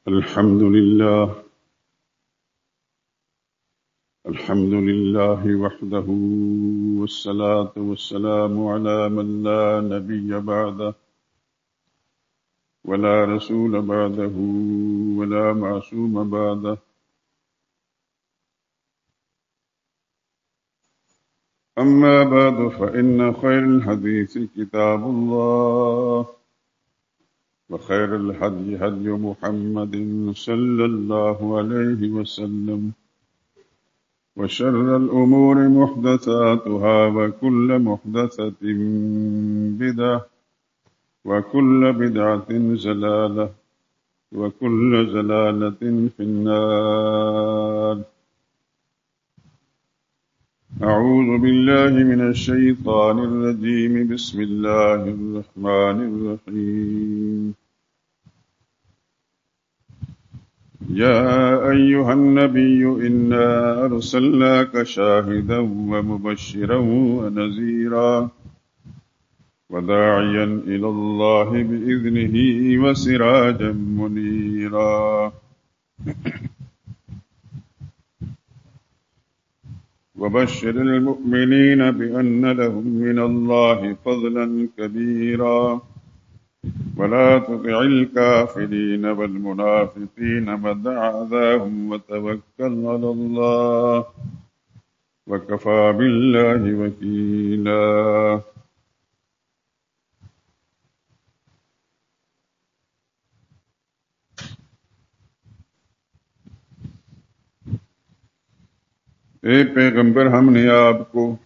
الحمد لله وحده، والصلاة والسلام على من لا نبي بعده ولا رسول بعده ولا معصوم بعده. أما بعد، فإن خير الحديث كتاب الله، وخير الهدي هدي محمد صلى الله عليه وسلم، وشر الأمور محدثاتها، وكل محدثة بدعة، وكل بدعة ضلالة، وكل ضلالة في النار. أعوذ بالله من الشيطان الرجيم. بسم الله الرحمن الرحيم. يا أيها النبي إنا أرسلناك شاهدا ومبشرا ونذيرا وداعيا إلى الله بإذنه وسراجا منيرا. وبشر المؤمنين بأن لهم من الله فضلا كبيرا، ولا تطع الكافرين والمنافقين ودع أذاهم وتوكل على الله، وكفى بالله وكيلا. اے پیغمبر، ہم نے آپ کو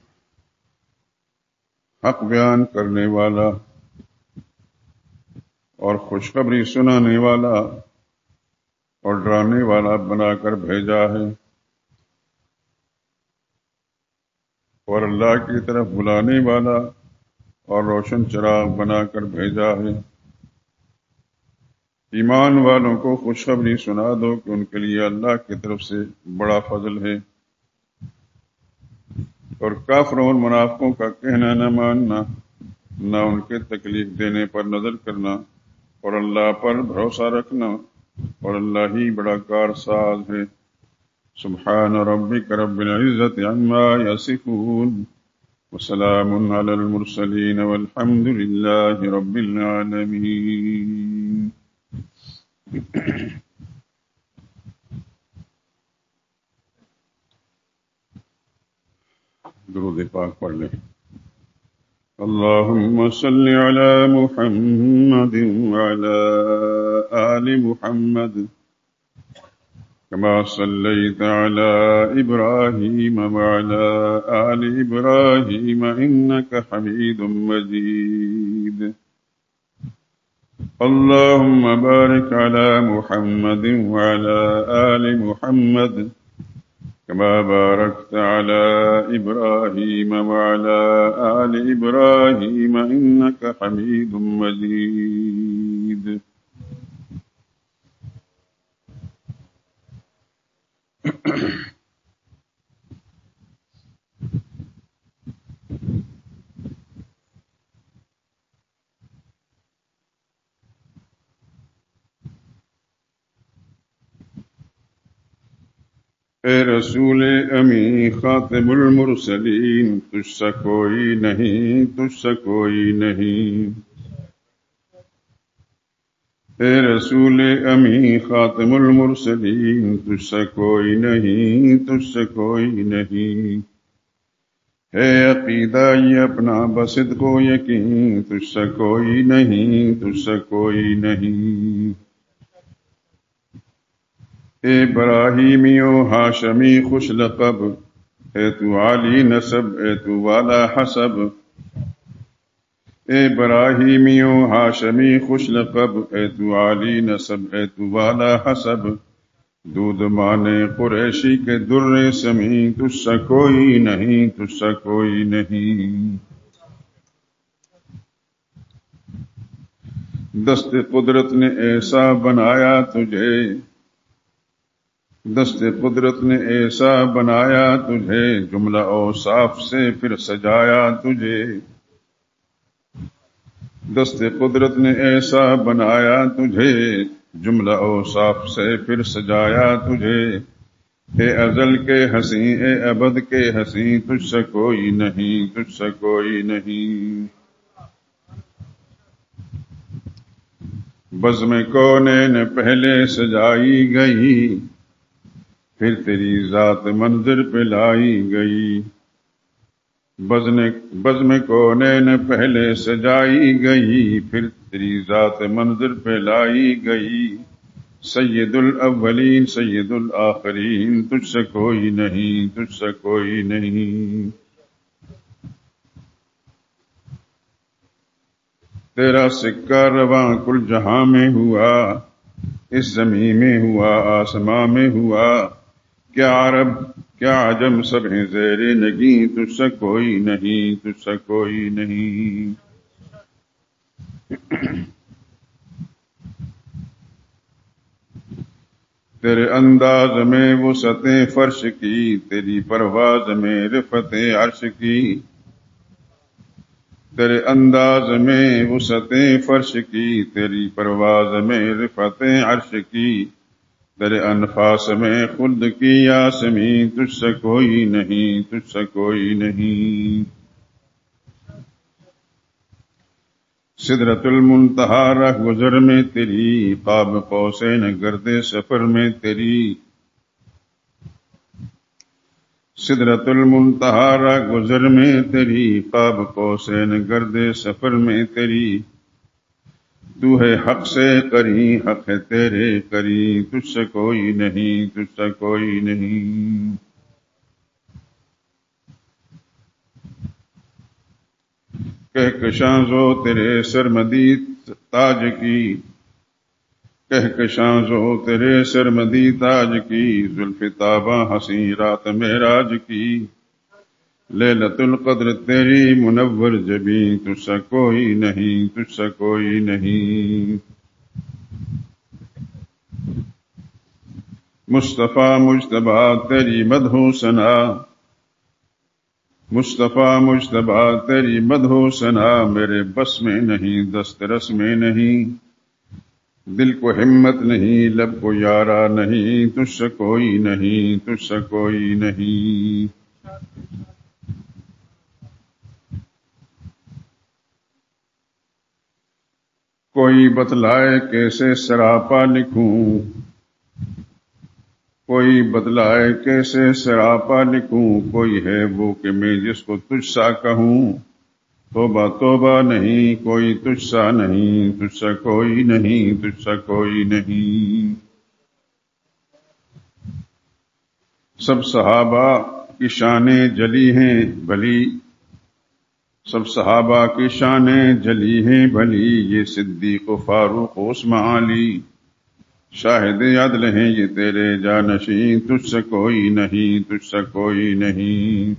حق بیان کرنے والا اور خوشخبری سنانے والا اور ڈرانے والا بنا کر بھیجا ہے، اور اللہ کی طرف بلانے والا اور روشن چراغ بنا کر بھیجا ہے۔ ایمان والوں کو خوشخبری سنا دو کہ ان کے لیے اللہ کی طرف سے بڑا فضل ہے، اور کافروں اور منافقوں کا کہنا نہ ماننا، نہ ان کے تکلیف دینے پر نظر کرنا، اور اللہ پر بھروسہ رکھنا، اور اللہ ہی بڑا کارساز ہے۔ سبحان ربک رب العزت عما یصفون، وسلام علی المرسلین، والحمد للہ رب العالمین۔ درود پاک پڑھ لیں۔ اللهم صل على محمد وعلى آل محمد كما صليت على إبراهيم وعلى آل إبراهيم إنك حميد مجيد۔ اللهم بارك على محمد وعلى آل محمد كما باركت على إبراهيم وعلى آل إبراهيم إنك حميد مجيد۔ اے رسول امی خاتم المرسلین، تجھ سا کوئی نہیں، تجھ سا کوئی نہیں۔ اے رسول امی خاتم المرسلین، تجھ سا کوئی نہیں، تجھ سا کوئی نہیں۔ ہے عقیدہ یہ اپنا بصدق و یقین، تجھ سا کوئی نہیں، تجھ سا کوئی نہیں۔ اے ابراہیمی و ہاشمی خوش لقب، اے تو عالی نسب، اے تو والا حسب۔ اے ابراہیمی و ہاشمی خوش لقب، اے تو عالی نسب، اے تو والا حسب۔ دودھ مانے قریشی کے در سمی، تجھ سا کوئی نہیں، تجھ سا کوئی نہیں۔ دست قدرت نے ایسا بنایا تجھے، دست قدرت نے ایسا بنایا تجھے، جملہ اوصاف سے پھر سجایا تجھے۔ دست قدرت نے ایسا بنایا تجھے، جملہ اوصاف سے پھر سجایا تجھے، اے ازل کے ہنسی اے ابد کے ہنسی، تجھ سے کوئی نہیں، تجھ سے کوئی نہیں۔ بزم کونین پہلے سجائی گئی، پھر تیری ذات منظر پہ لائی گئی۔ بزم کونین پہلے سجائی گئی، پھر تیری ذات منظر پہ لائی گئی۔ سید الاولین سید الآخرین، تجھ سے کوئی نہیں، تجھ سے کوئی نہیں۔ تیرا سکہ رواں کل جہاں میں ہوا، اس زمین میں ہوا آسماں میں ہوا، کیا عرب کیا عجم سب ہیں زیر نگیں، تجھ سے کوئی نہیں، تجھ سے کوئی نہیں۔ تیرے انداز میں وسعت فرش کی، تیری پرواز میں رفعت عرش کی۔ تیرے انداز میں وسعت فرش کی، تیری پرواز میں رفعت عرش کی۔ تیرے انفاس میں خلد کی یاسمین، تجھ سے کوئی نہیں، تجھ سے کوئی نہیں۔ سدرۃ المنتہا رہ گزر میں تیری، قاب قوسین گرد سفر میں تیری۔ سدرۃ المنتہا رہ گزر میں تیری، قاب قوسین گرد سفر میں تیری۔ تو ہے حق سے قری، حق ہے تیرے قری، تجھ سے کوئی نہیں، تجھ سے کوئی نہیں۔ کہکشاں زو تیرے سرمدی تاج کی، کہکشاں زو تیرے سرمدی تاج کی، زلف تاباں ہنسی رات معراج کی۔ لیلۃ القدر تیری منور جبیں، تجھ سے کوئی نہیں، تجھ سے کوئی نہیں۔ مصطفیٰ مجتبیٰ تیری مدح و ثنا، مصطفیٰ مجتبیٰ تیری مدح و ثنا، میرے بس میں نہیں دست رس میں نہیں۔ دل کو ہمت نہیں لب کو یارا نہیں، تجھ سے کوئی نہیں، تجھ سے کوئی نہیں۔ کوئی بتلائے کیسے سراپا لکھوں، کوئی بتلائے کیسے سراپا لکھوں، کوئی ہے وہ کہ میں جس کو تجھ سا کہوں۔ توبہ توبہ نہیں کوئی تجھ سا نہیں، تجھ سا کوئی نہیں، تجھ سا کوئی نہیں۔ سب صحابہ کی شانیں جلی ہیں بھلی، سب صحابہ کی شانیں جلی ہیں بھلی، یہ صدیق و فاروق و عثمان علی، شاہد عدل ہیں یہ تیرے جانشین، تجھ سے کوئی نہیں، تجھ سے کوئی نہیں۔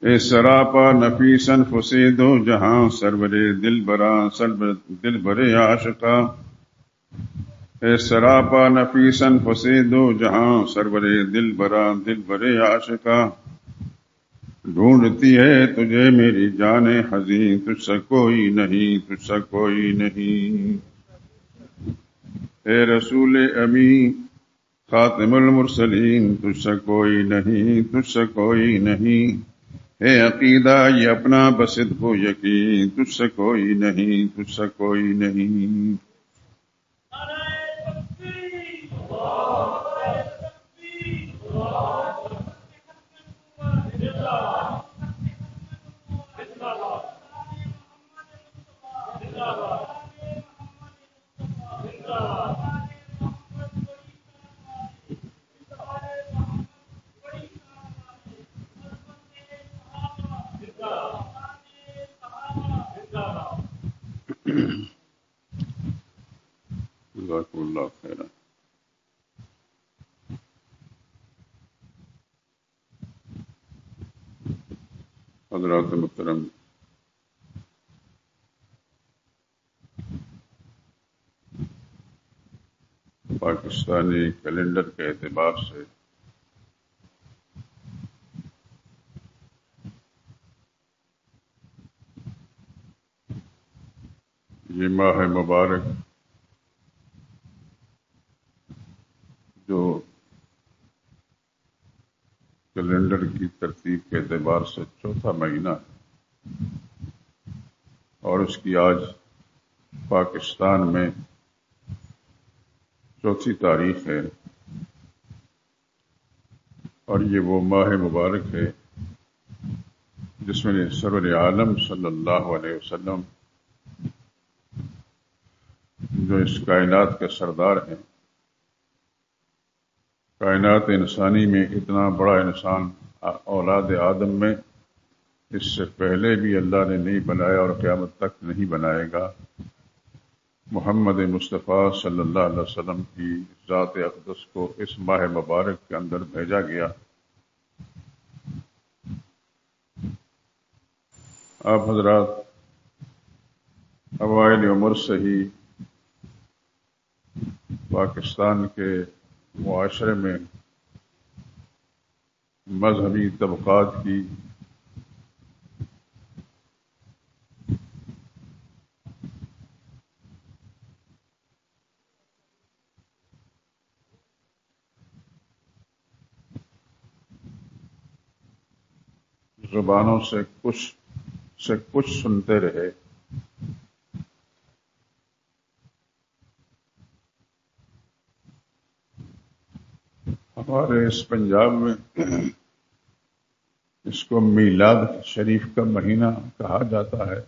اے سراپا نفیس انفس دو جہاں، سرور دل براں سرور دل برے عاشقاں۔ اے سراپا نفیس انفس دو جہاں، سرور دل براں دل برے عاشقاں۔ ڈھونڈتی ہے تجھے میری جان حزین، تجھ سے کوئی نہیں، تجھ سے کوئی نہیں۔ اے رسول امین خاتم المرسلین، تجھ سے کوئی نہیں، تجھ سے کوئی نہیں۔ اے عقیدہ یہ اپنا بصدق و یقین، تجھ سے کوئی نہیں، تجھ سے کوئی نہیں۔ جزاکم اللہ خیرا۔ حضرات محترم، پاکستانی کیلنڈر کے اعتبار سے یہ ماہ مبارک جو کیلنڈر کی ترتیب کے اعتبار سے چوتھا مہینہ ہے اور اس کی آج پاکستان میں چوتھی تاریخ ہے، اور یہ وہ ماہ مبارک ہے جس میں سرور عالم صلی اللہ علیہ وسلم جو اس کائنات کے سردار ہیں، کائنات انسانی میں اتنا بڑا انسان اولاد آدم میں اس سے پہلے بھی اللہ نے نہیں بنایا اور قیامت تک نہیں بنائے گا، محمد مصطفیٰ صلی اللہ علیہ وسلم کی ذات اقدس کو اس ماہ مبارک کے اندر بھیجا گیا۔ آپ حضرات اوائل عمر سے ہی پاکستان کے معاشرے میں مذہبی طبقات کی زبانوں سے کچھ سنتے رہے۔ ہمارے اس پنجاب میں اس کو میلاد شریف کا مہینہ کہا جاتا ہے،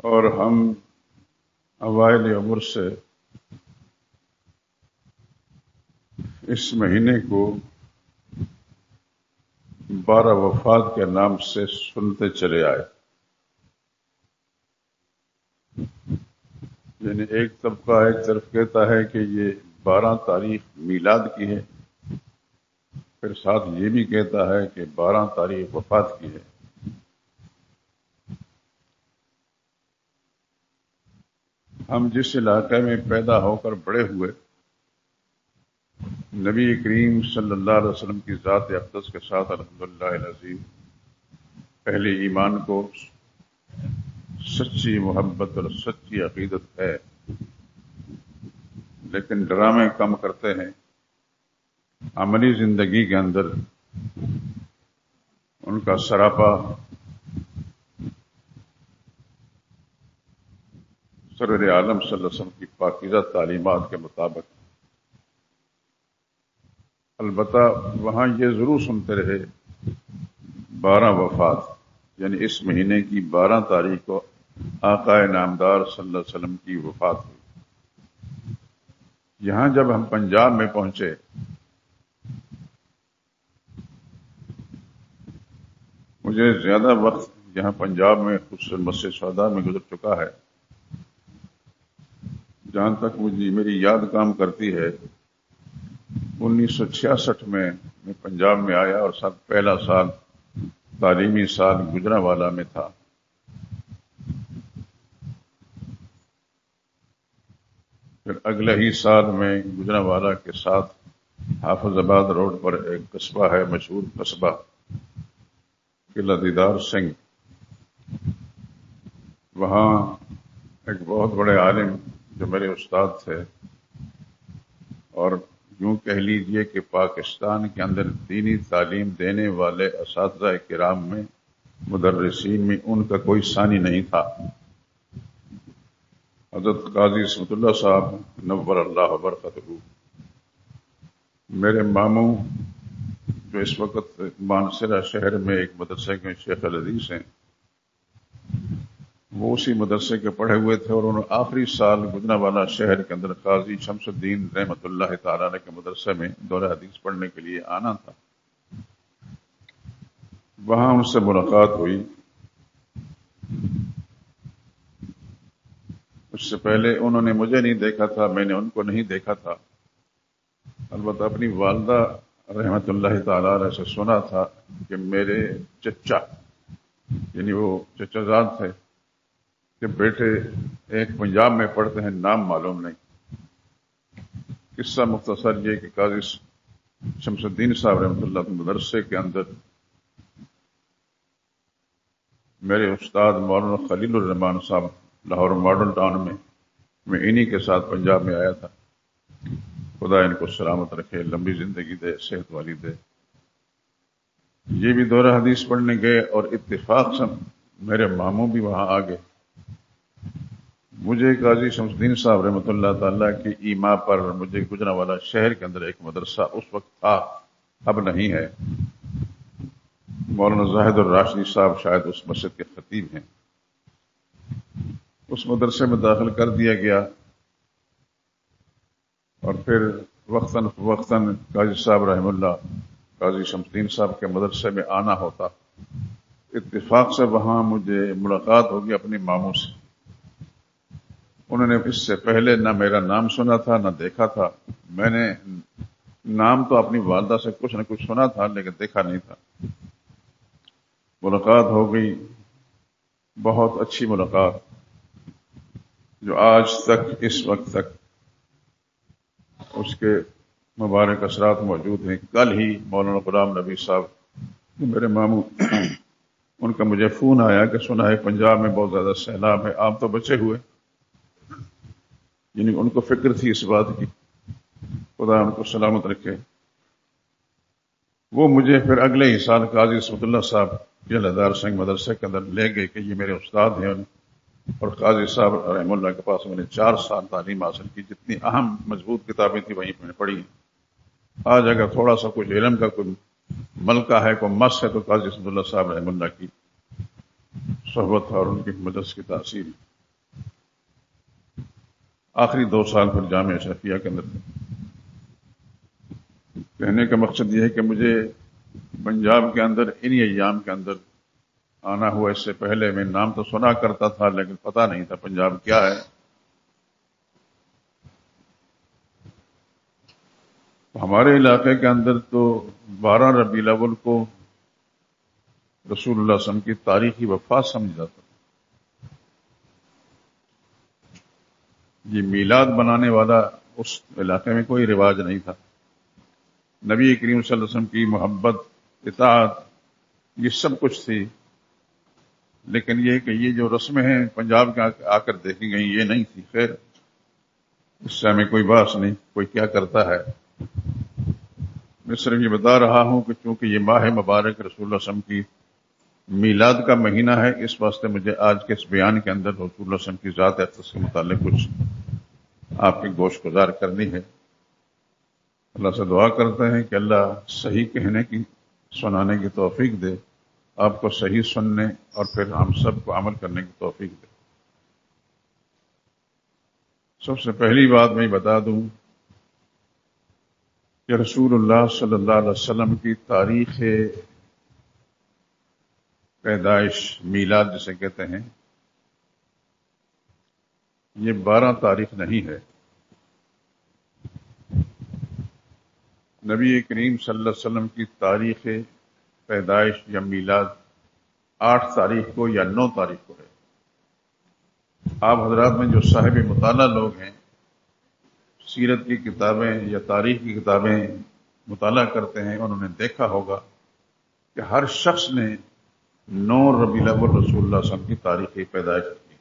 اور ہم اوائل عمر سے اس مہینے کو 12 وفات کے نام سے سنتے چلے آئے۔ یعنی ایک طبقہ ایک طرف کہتا ہے کہ یہ 12 تاریخ میلاد کی ہے، پھر ساتھ یہ بھی کہتا ہے کہ 12 تاریخ وفات کی ہے۔ ہم جس علاقے میں پیدا ہو کر بڑے ہوئے، نبی کریم صلی اللہ علیہ وسلم کی ذات اقدس کے ساتھ الحمدللہ العظیم اہل ایمان کو سچی محبت اور سچی عقیدت ہے، لیکن ڈرامے کم کرتے ہیں۔ عملی زندگی کے اندر ان کا سراپا سرور عالم صلی اللہ علیہ وسلم کی پاکیزہ تعلیمات کے مطابق۔ البتہ وہاں یہ ضرور سنتے رہے 12 وفات، یعنی اس مہینے کی 12 تاریخ کو آقا نامدار صلی اللہ علیہ وسلم کی وفات ہوئی۔ یہاں جب ہم پنجاب میں پہنچے، مجھے زیادہ وقت یہاں پنجاب میں خصوصاً مسجد شہداء میں گزر چکا ہے۔ جہاں تک مجھے میری یاد کام کرتی ہے، 1966 میں پنجاب میں آیا اور پہلا سال تعلیمی سال گجرانوالہ میں تھا۔ پھر اگلے ہی سال میں گجرانوالہ کے ساتھ حافظ آباد روڈ پر ایک قصبہ ہے، مشہور قصبہ قلعہ دیدار سنگھ، وہاں ایک بہت بڑے عالم جو میرے استاد تھے، اور یوں کہہ لیجئے کہ پاکستان کے اندر دینی تعلیم دینے والے اساتذہ کرام میں، مدرسین میں ان کا کوئی ثانی نہیں تھا۔ حضرت قاضی عصمت اللہ صاحب نور اللہ برکتہ، میرے ماموں جو اس وقت مانسرہ شہر میں ایک مدرسے کے شیخ الحدیث ہیں، وہ اسی مدرسے کے پڑھے ہوئے تھے، اور انہوں نے آخری سال گجرانوالہ شہر کے اندر قاضی شمس الدین رحمۃ اللہ تعالیٰ علیہ کے مدرسے میں دورہ حدیث پڑھنے کے لیے آنا تھا۔ وہاں ان سے ملاقات ہوئی۔ اس سے پہلے انہوں نے مجھے نہیں دیکھا تھا، میں نے ان کو نہیں دیکھا تھا، البتہ اپنی والدہ رحمۃ اللہ تعالیٰ علیہ سے سنا تھا کہ میرے چچا، یعنی وہ چچا زاد تھے، کہ بیٹے ایک پنجاب میں پڑھتے ہیں، نام معلوم نہیں۔ قصہ مختصر یہ کہ قاضی شمس الدین صاحب رحمۃ اللہ کے مدرسے کے اندر میرے استاد مولانا خلیل الرحمان صاحب لاہور ماڈل ٹاؤن میں انہی کے ساتھ پنجاب میں آیا تھا. خدا ان کو سلامت رکھے، لمبی زندگی دے، صحت والی دے. یہ بھی دورہ حدیث پڑھنے گئے اور اتفاق سے میرے ماموں بھی وہاں آ گئے. مجھے قاضی شمس الدین صاحب رحمۃ اللہ تعالیٰ کی ایما پر مجھے گجرانوالہ شہر کے اندر ایک مدرسہ اس وقت تھا، اب نہیں ہے. مولانا زاہد الراشدی صاحب شاید اس مسجد کے خطیب ہیں. اس مدرسے میں داخل کر دیا گیا اور پھر وقتاً فوقتاً قاضی صاحب رحم اللہ قاضی شمس الدین صاحب کے مدرسے میں آنا ہوتا. اتفاق سے وہاں مجھے ملاقات ہوگی اپنے ماموں سے. انہوں نے اس سے پہلے نہ میرا نام سنا تھا نہ دیکھا تھا. میں نے نام تو اپنی والدہ سے کچھ نہ کچھ سنا تھا لیکن دیکھا نہیں تھا. ملاقات ہو گئی، بہت اچھی ملاقات جو آج تک اس وقت تک اس کے مبارک اثرات موجود ہیں. کل ہی مولانا غلام نبی صاحب میرے ماموں ان کا مجھے فون آیا کہ سنا ہے پنجاب میں بہت زیادہ سیلاب ہے، آپ تو بچے ہوئے. یعنی ان کو فکر تھی اس بات کی، خدا ان کو سلامت رکھے. وہ مجھے پھر اگلے ہی سال قاضی اسمت اللہ صاحب جلدار سنگھ مدرسے کے اندر لے گئے کہ یہ میرے استاد ہیں. اور قاضی صاحب رحم اللہ کے پاس میں نے 4 سال تعلیم حاصل کی. جتنی اہم مضبوط کتابیں تھیں وہیں میں نے پڑھی. آج اگر تھوڑا سا کچھ علم کا کوئی ملکہ ہے، کوئی مس ہے، تو قاضی اسمت اللہ صاحب رحم اللہ کی صحبت اور ان کی مدرس کی تاثیر. آخری 2 سال پھر جامعہ اشرفیہ کے اندر. کہنے کا مقصد یہ ہے کہ مجھے پنجاب کے اندر انہی ایام کے اندر آنا ہوا. اس سے پہلے میں نام تو سنا کرتا تھا لیکن پتہ نہیں تھا پنجاب کیا ہے. ہمارے علاقے کے اندر تو 12 ربیع الاول کو رسول اللہ صلی اللہ علیہ وسلم کی تاریخی وفات سمجھ جاتا. یہ میلاد بنانے والا اس علاقے میں کوئی رواج نہیں تھا. نبی کریم صلی اللہ علیہ وسلم کی محبت، اطاعت، یہ سب کچھ تھی. لیکن یہ کہ یہ جو رسمیں ہیں پنجاب کے آ کر دیکھی گئیں یہ نہیں تھی. خیر اس سے ہمیں کوئی بات نہیں، کوئی کیا کرتا ہے. میں صرف یہ بتا رہا ہوں کہ چونکہ یہ ماہ مبارک رسول اللہ صلی اللہ علیہ وسلم کی میلاد کا مہینہ ہے، اس واسطے مجھے آج کے اس بیان کے اندر رسول اللہ صلی اللہ علیہ وسلم کی ذات اقدس کے متعلق کچھ آپ کی گوش گزار کرنی ہے. اللہ سے دعا کرتے ہیں کہ اللہ صحیح کہنے کی، سنانے کی توفیق دے، آپ کو صحیح سننے اور پھر ہم سب کو عمل کرنے کی توفیق دے. سب سے پہلی بات میں بتا دوں کہ رسول اللہ صلی اللہ علیہ وسلم کی تاریخ پیدائش، میلاد جسے کہتے ہیں، یہ 12 تاریخ نہیں ہے. نبی کریم صلی اللہ علیہ وسلم کی تاریخ پیدائش یا میلاد 8 تاریخ کو یا 9 تاریخ کو ہے. آپ حضرات میں جو صاحب مطالعہ لوگ ہیں، سیرت کی کتابیں یا تاریخ کی کتابیں مطالعہ کرتے ہیں، انہوں نے دیکھا ہوگا کہ ہر شخص نے 9 ربیع الاول رسول اللہ صلی اللہ علیہ وسلم کی تاریخ پیدائش لکھی.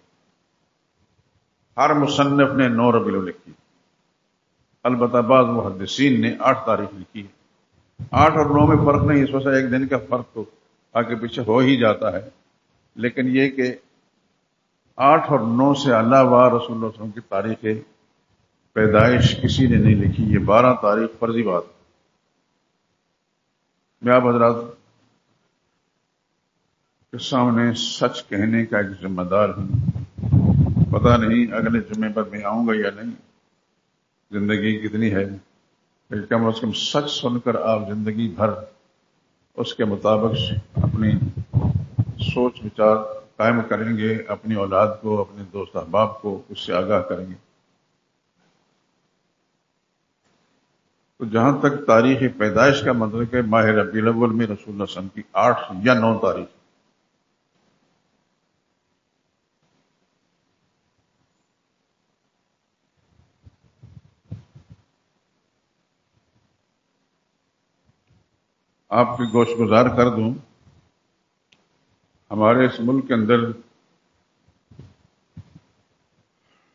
ہر مصنف نے 9 ربیع الاول لکھی. البتہ بعض محدثین نے 8 تاریخ لکھی ہے. 8 اور 9 میں فرق نہیں، اس وجہ سے ایک دن کا فرق تو آگے پیچھے ہو ہی جاتا ہے. لیکن یہ کہ 8 اور 9 سے علاوہ رسول اللہ صلی اللہ علیہ وسلم کی تاریخ پیدائش کسی نے نہیں لکھی. یہ 12 تاریخ فرضی بات. میں آپ حضرات کے سامنے سچ کہنے کا ایک ذمہ دار ہوں. پتہ نہیں اگلے جمعے پر میں آؤں گا یا نہیں، زندگی کتنی ہے، لیکن کم از کم سچ سن کر آپ زندگی بھر اس کے مطابق اپنی سوچ وچار قائم کریں گے، اپنی اولاد کو، اپنے دوست احباب کو اس سے آگاہ کریں گے. تو جہاں تک تاریخ پیدائش کا مطلب ہے، ماہ ربیع الاول میں رسول اللہ صلی اللہ علیہ وسلم کی 8 یا 9 تاریخ. آپ کی گوش گزار کر دوں، ہمارے اس ملک کے اندر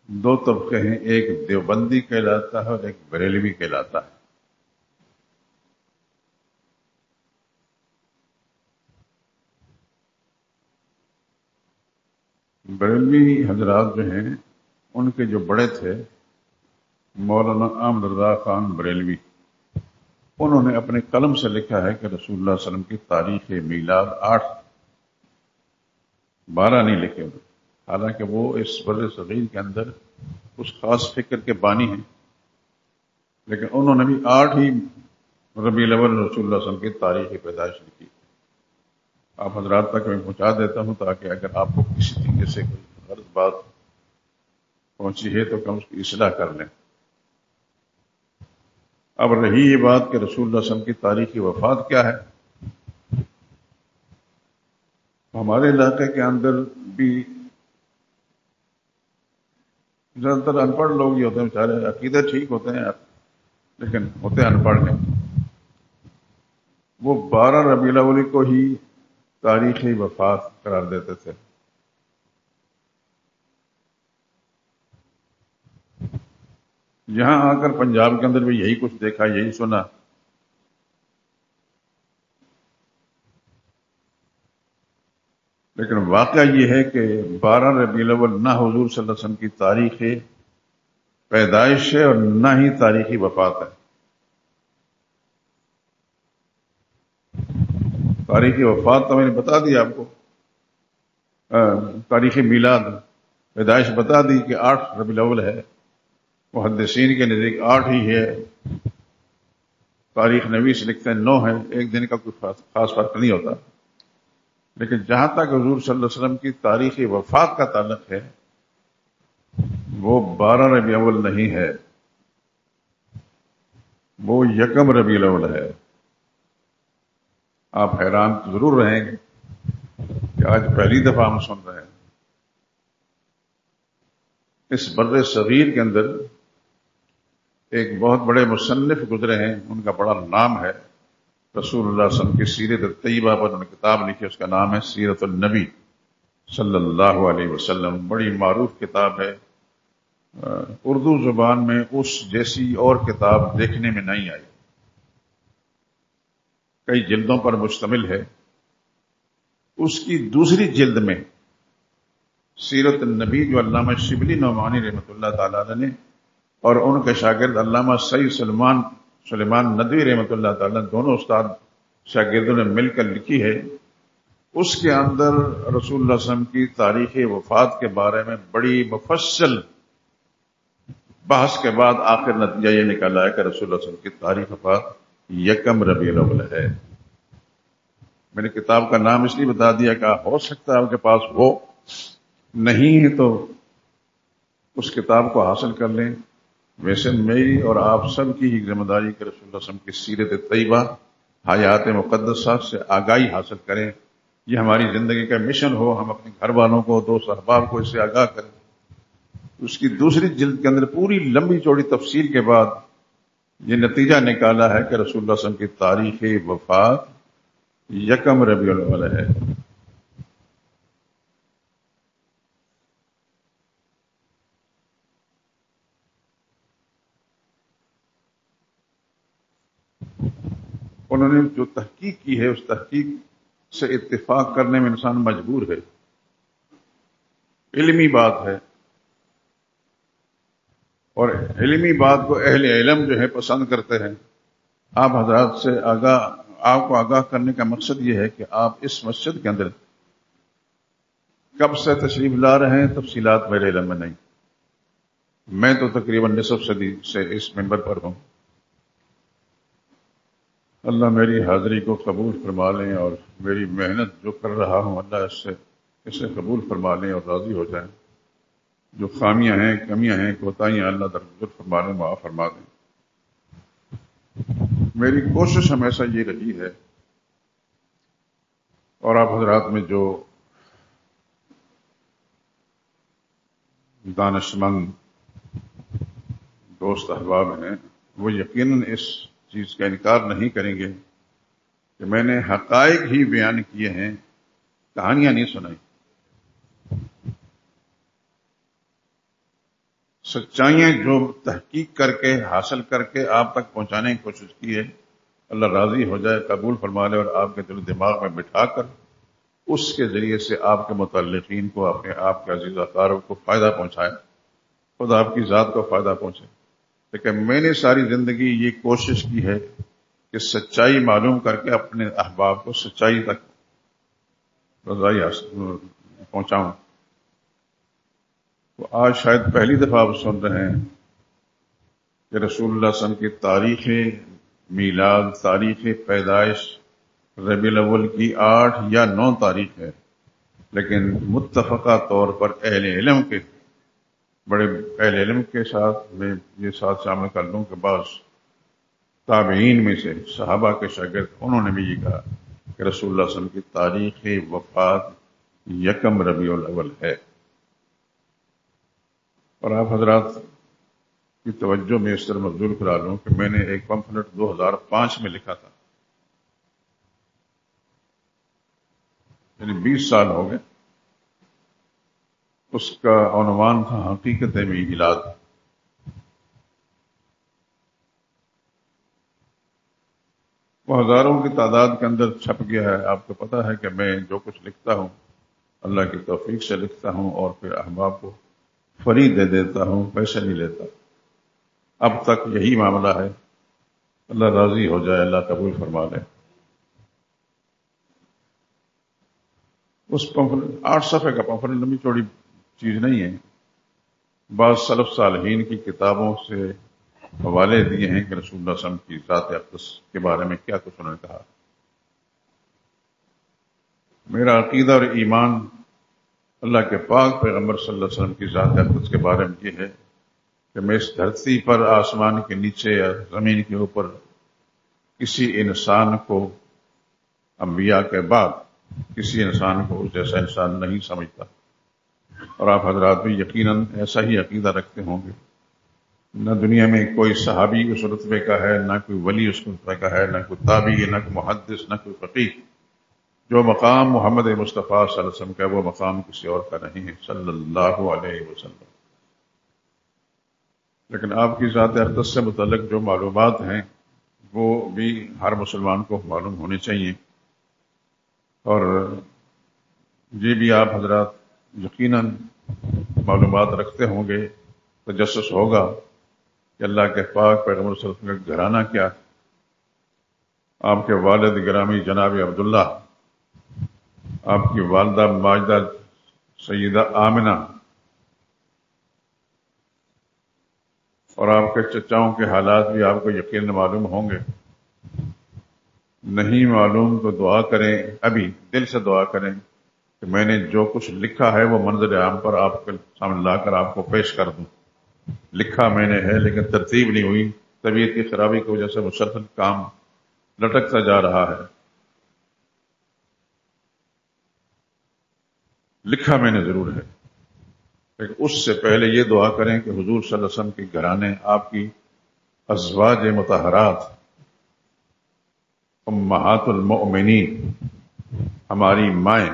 دو طبقے ہیں، ایک دیوبندی کہلاتا ہے اور ایک بریلوی کہلاتا ہے۔ بریلوی حضرات جو ہیں ان کے جو بڑے تھے مولانا احمد رضا خان بریلوی، انہوں نے اپنے قلم سے لکھا ہے کہ رسول اللہ صلی اللہ علیہ وسلم کی تاریخ میلاد 8-12 نہیں لکھے ہوئے، حالانکہ وہ اس بر صغیر کے اندر اس خاص فکر کے بانی ہیں، لیکن انہوں نے بھی 8 ہی ربیع الاول رسول اللہ صلی اللہ علیہ وسلم کی تاریخ پیدائش لکھی۔ آپ حضرات تک میں پہنچا دیتا ہوں تاکہ اگر آپ کو کسی طریقے سے کوئی غلط بات پہنچی ہے تو کم اس کی اصلاح کر لیں۔ اب رہی یہ بات کہ رسول اللہ صلی اللہ علیہ وسلم کی تاریخی وفات کیا ہے، ہمارے علاقے کے اندر بھی زیادہ تر ان پڑھ لوگ ہی ہوتے ہیں، بیچارے عقیدے ٹھیک ہوتے ہیں لیکن ہوتے ان پڑھ ہیں۔ وہ 12 ربیع الاول کو ہی تاریخی وفات قرار دیتے تھے۔ یہاں آ کر پنجاب کے اندر بھی یہی کچھ دیکھا، یہی سنا، لیکن واقعہ یہ ہے کہ 12 ربیع الاول نہ حضور صلی اللہ علیہ وسلم کی تاریخ پیدائش ہے اور نہ ہی تاریخی وفات ہے۔ تاریخی وفات تو میں نے بتا دی آپ کو، تاریخی میلاد پیدائش بتا دی کہ 8 ربیع الاول ہے، محدثین کے نزدیک 8 ہی ہے، تاریخ نویس لکھتے ہیں 9 ہے، ایک دن کا کوئی خاص فرق نہیں ہوتا، لیکن جہاں تک حضور صلی اللہ علیہ وسلم کی تاریخی وفات کا تعلق ہے وہ 12 ربیع الاول نہیں ہے، وہ 1 ربیع الاول ہے۔ آپ حیران ضرور رہیں گے کہ آج پہلی دفعہ ہم سن رہے ہیں۔ اس بر صغیر کے اندر ایک بہت بڑے مصنف گزرے ہیں، ان کا بڑا نام ہے، رسول اللہ صلی اللہ علیہ وسلم کی سیرت طیبہ پر انہوں نے کتاب لکھی، اس کا نام ہے سیرت النبی صلی اللہ علیہ وسلم۔ بڑی معروف کتاب ہے، اردو زبان میں اس جیسی اور کتاب دیکھنے میں نہیں آئی، کئی جلدوں پر مشتمل ہے۔ اس کی دوسری جلد میں سیرت النبی جو علامہ شبلی نعمانی رحمۃ اللہ تعالیٰ علیہ نے اور ان کے شاگرد علامہ سید سلیمان ندوی رحمۃ اللہ تعالیٰ، دونوں استاد شاگردوں نے مل کر لکھی ہے، اس کے اندر رسول اللہ صلی اللہ علیہ وسلم کی تاریخ وفات کے بارے میں بڑی مفصل بحث کے بعد آخر نتیجہ یہ نکالا ہے کہ رسول اللہ صلی اللہ علیہ وسلم کی تاریخ وفات 1 ربیع الاول ہے۔ میں نے کتاب کا نام اس لیے بتا دیا کہ ہو سکتا ہے آپ کے پاس وہ نہیں ہے تو اس کتاب کو حاصل کر لیں۔ ویسے میری اور آپ سب کی ہی ذمہ داری کہ رسول اللہ صلی اللہ علیہ وسلم کی سیرت طیبہ، حیات مقدسہ سے آگاہی حاصل کریں، یہ ہماری زندگی کا مشن ہو، ہم اپنے گھر والوں کو، دوست احباب کو اس سے آگاہ کریں۔ اس کی دوسری جلد کے اندر پوری لمبی چوڑی تفصیل کے بعد یہ نتیجہ نکالا ہے کہ رسول اللہ صلی اللہ علیہ وسلم کی تاریخ وفات 1 ربیع الاول ہے۔ انہوں نے جو تحقیق کی ہے اس تحقیق سے اتفاق کرنے میں انسان مجبور ہے، علمی بات ہے، اور علمی بات کو اہل علم جو ہے پسند کرتے ہیں۔ آپ حضرات سے آپ کو آگاہ کرنے کا مقصد یہ ہے کہ آپ اس مسجد کے اندر کب سے تشریف لا رہے ہیں تفصیلات میرے علم میں نہیں، میں تو تقریباً نصف صدی سے اس منبر پر ہوں۔ اللہ میری حاضری کو قبول فرما لیں اور میری محنت جو کر رہا ہوں اللہ اسے قبول فرما لیں اور راضی ہو جائیں۔ جو خامیاں ہیں، کمیاں ہیں، کوتاہیاں اللہ درگزر فرما لیں، معاف فرما دیں۔ میری کوشش ہمیشہ یہ رہی ہے، اور آپ حضرات میں جو دانشمند دوست احباب ہیں وہ یقیناً اس چیز کا انکار نہیں کریں گے کہ میں نے حقائق ہی بیان کیے ہیں، کہانیاں نہیں سنائی. سچائیاں جو تحقیق کر کے حاصل کر کے آپ تک پہنچانے کی کوشش کی ہے، اللہ راضی ہو جائے، قبول فرما لے اور آپ کے دل و دماغ میں بٹھا کر اس کے ذریعے سے آپ کے متعلقین کو، اپنے آپ کے عزیز اقارب کو فائدہ پہنچائے، خود آپ کی ذات کو فائدہ پہنچے. لیکن میں نے ساری زندگی یہ کوشش کی ہے کہ سچائی معلوم کر کے اپنے احباب کو سچائی تک رضائی پہنچاؤں. تو آج شاید پہلی دفعہ آپ سن رہے ہیں کہ رسول اللہ صلی اللہ علیہ وسلم کی تاریخ میلاد، تاریخ پیدائش ربیع الاول کی 8 یا 9 تاریخ ہے، لیکن متفقہ طور پر اہل علم کے، بڑے اہل علم کے ساتھ میں یہ ساتھ شامل کر لوں کہ بعض تابعین میں سے صحابہ کے شاگرد، انہوں نے بھی یہ کہا کہ رسول اللہ صلی اللہ علیہ وسلم کی تاریخ وفات 1 ربیع الاول ہے. اور آپ حضرات کی توجہ میں اس طرح مبذول کرا لوں کہ میں نے ایک پمفلٹ 2005 میں لکھا تھا، یعنی 20 سال ہو گئے. اس کا عنوان تھا حقیقت میلاد. وہ ہزاروں کی تعداد کے اندر چھپ گیا ہے. آپ کو پتہ ہے کہ میں جو کچھ لکھتا ہوں اللہ کی توفیق سے لکھتا ہوں اور پھر احباب کو فری دے دیتا ہوں، پیسے نہیں لیتا. اب تک یہی معاملہ ہے. اللہ راضی ہو جائے، اللہ قبول فرما لے. اس پمفلٹ 8 صفحے کا پمفلٹ لمبی چوڑی چیز نہیں ہے. بعض سلف صالحین کی کتابوں سے حوالے دیے ہیں کہ رسول اللہ صلی اللہ علیہ وسلم کی ذات اقدس کے بارے میں کیا کچھ انہوں نے کہا. میرا عقیدہ اور ایمان اللہ کے پاک پیغمبر صلی اللہ علیہ وسلم کی ذات اقدس کے بارے میں یہ ہے کہ میں اس دھرتی پر، آسمان کے نیچے یا زمین کے اوپر کسی انسان کو، انبیاء کے بعد کسی انسان کو اس جیسا انسان نہیں سمجھتا. اور آپ حضرات بھی یقیناً ایسا ہی عقیدہ رکھتے ہوں گے. نہ دنیا میں کوئی صحابی اس رتبے کا ہے، نہ کوئی ولی اس رتبے کا ہے، نہ کوئی تابعی، نہ کوئی محدث، نہ کوئی فقیہ. جو مقام محمد مصطفیٰ صلی اللہ علیہ وسلم کا ہے وہ مقام کسی اور کا نہیں ہے صلی اللہ علیہ وسلم. لیکن آپ کی ذات اقدس سے متعلق جو معلومات ہیں وہ بھی ہر مسلمان کو معلوم ہونی چاہیے. اور یہ بھی آپ حضرات یقیناً معلومات رکھتے ہوں گے، تجسس ہوگا کہ اللہ کے پاک پیغمبر صلی اللہ علیہ وسلم کا گھرانہ کیا ہے. آپ کے والد گرامی جناب عبداللہ، آپ کی والدہ ماجدہ سیدہ آمنہ، اور آپ کے چچاؤں کے حالات بھی آپ کو یقیناً معلوم ہوں گے. نہیں معلوم تو دعا کریں، ابھی دل سے دعا کریں کہ میں نے جو کچھ لکھا ہے وہ منظر عام پر آپ کے سامنے لا کر آپ کو پیش کر دوں. لکھا میں نے ہے لیکن ترتیب نہیں ہوئی. طبیعت کی خرابی کی وجہ سے مسلسل کام لٹکتا جا رہا ہے. لکھا میں نے ضرور ہے، لیکن اس سے پہلے یہ دعا کریں کہ حضور صلی اللہ علیہ وسلم کے گھرانے، آپ کی ازواج مطہرات، امہات المؤمنین، ہماری مائیں،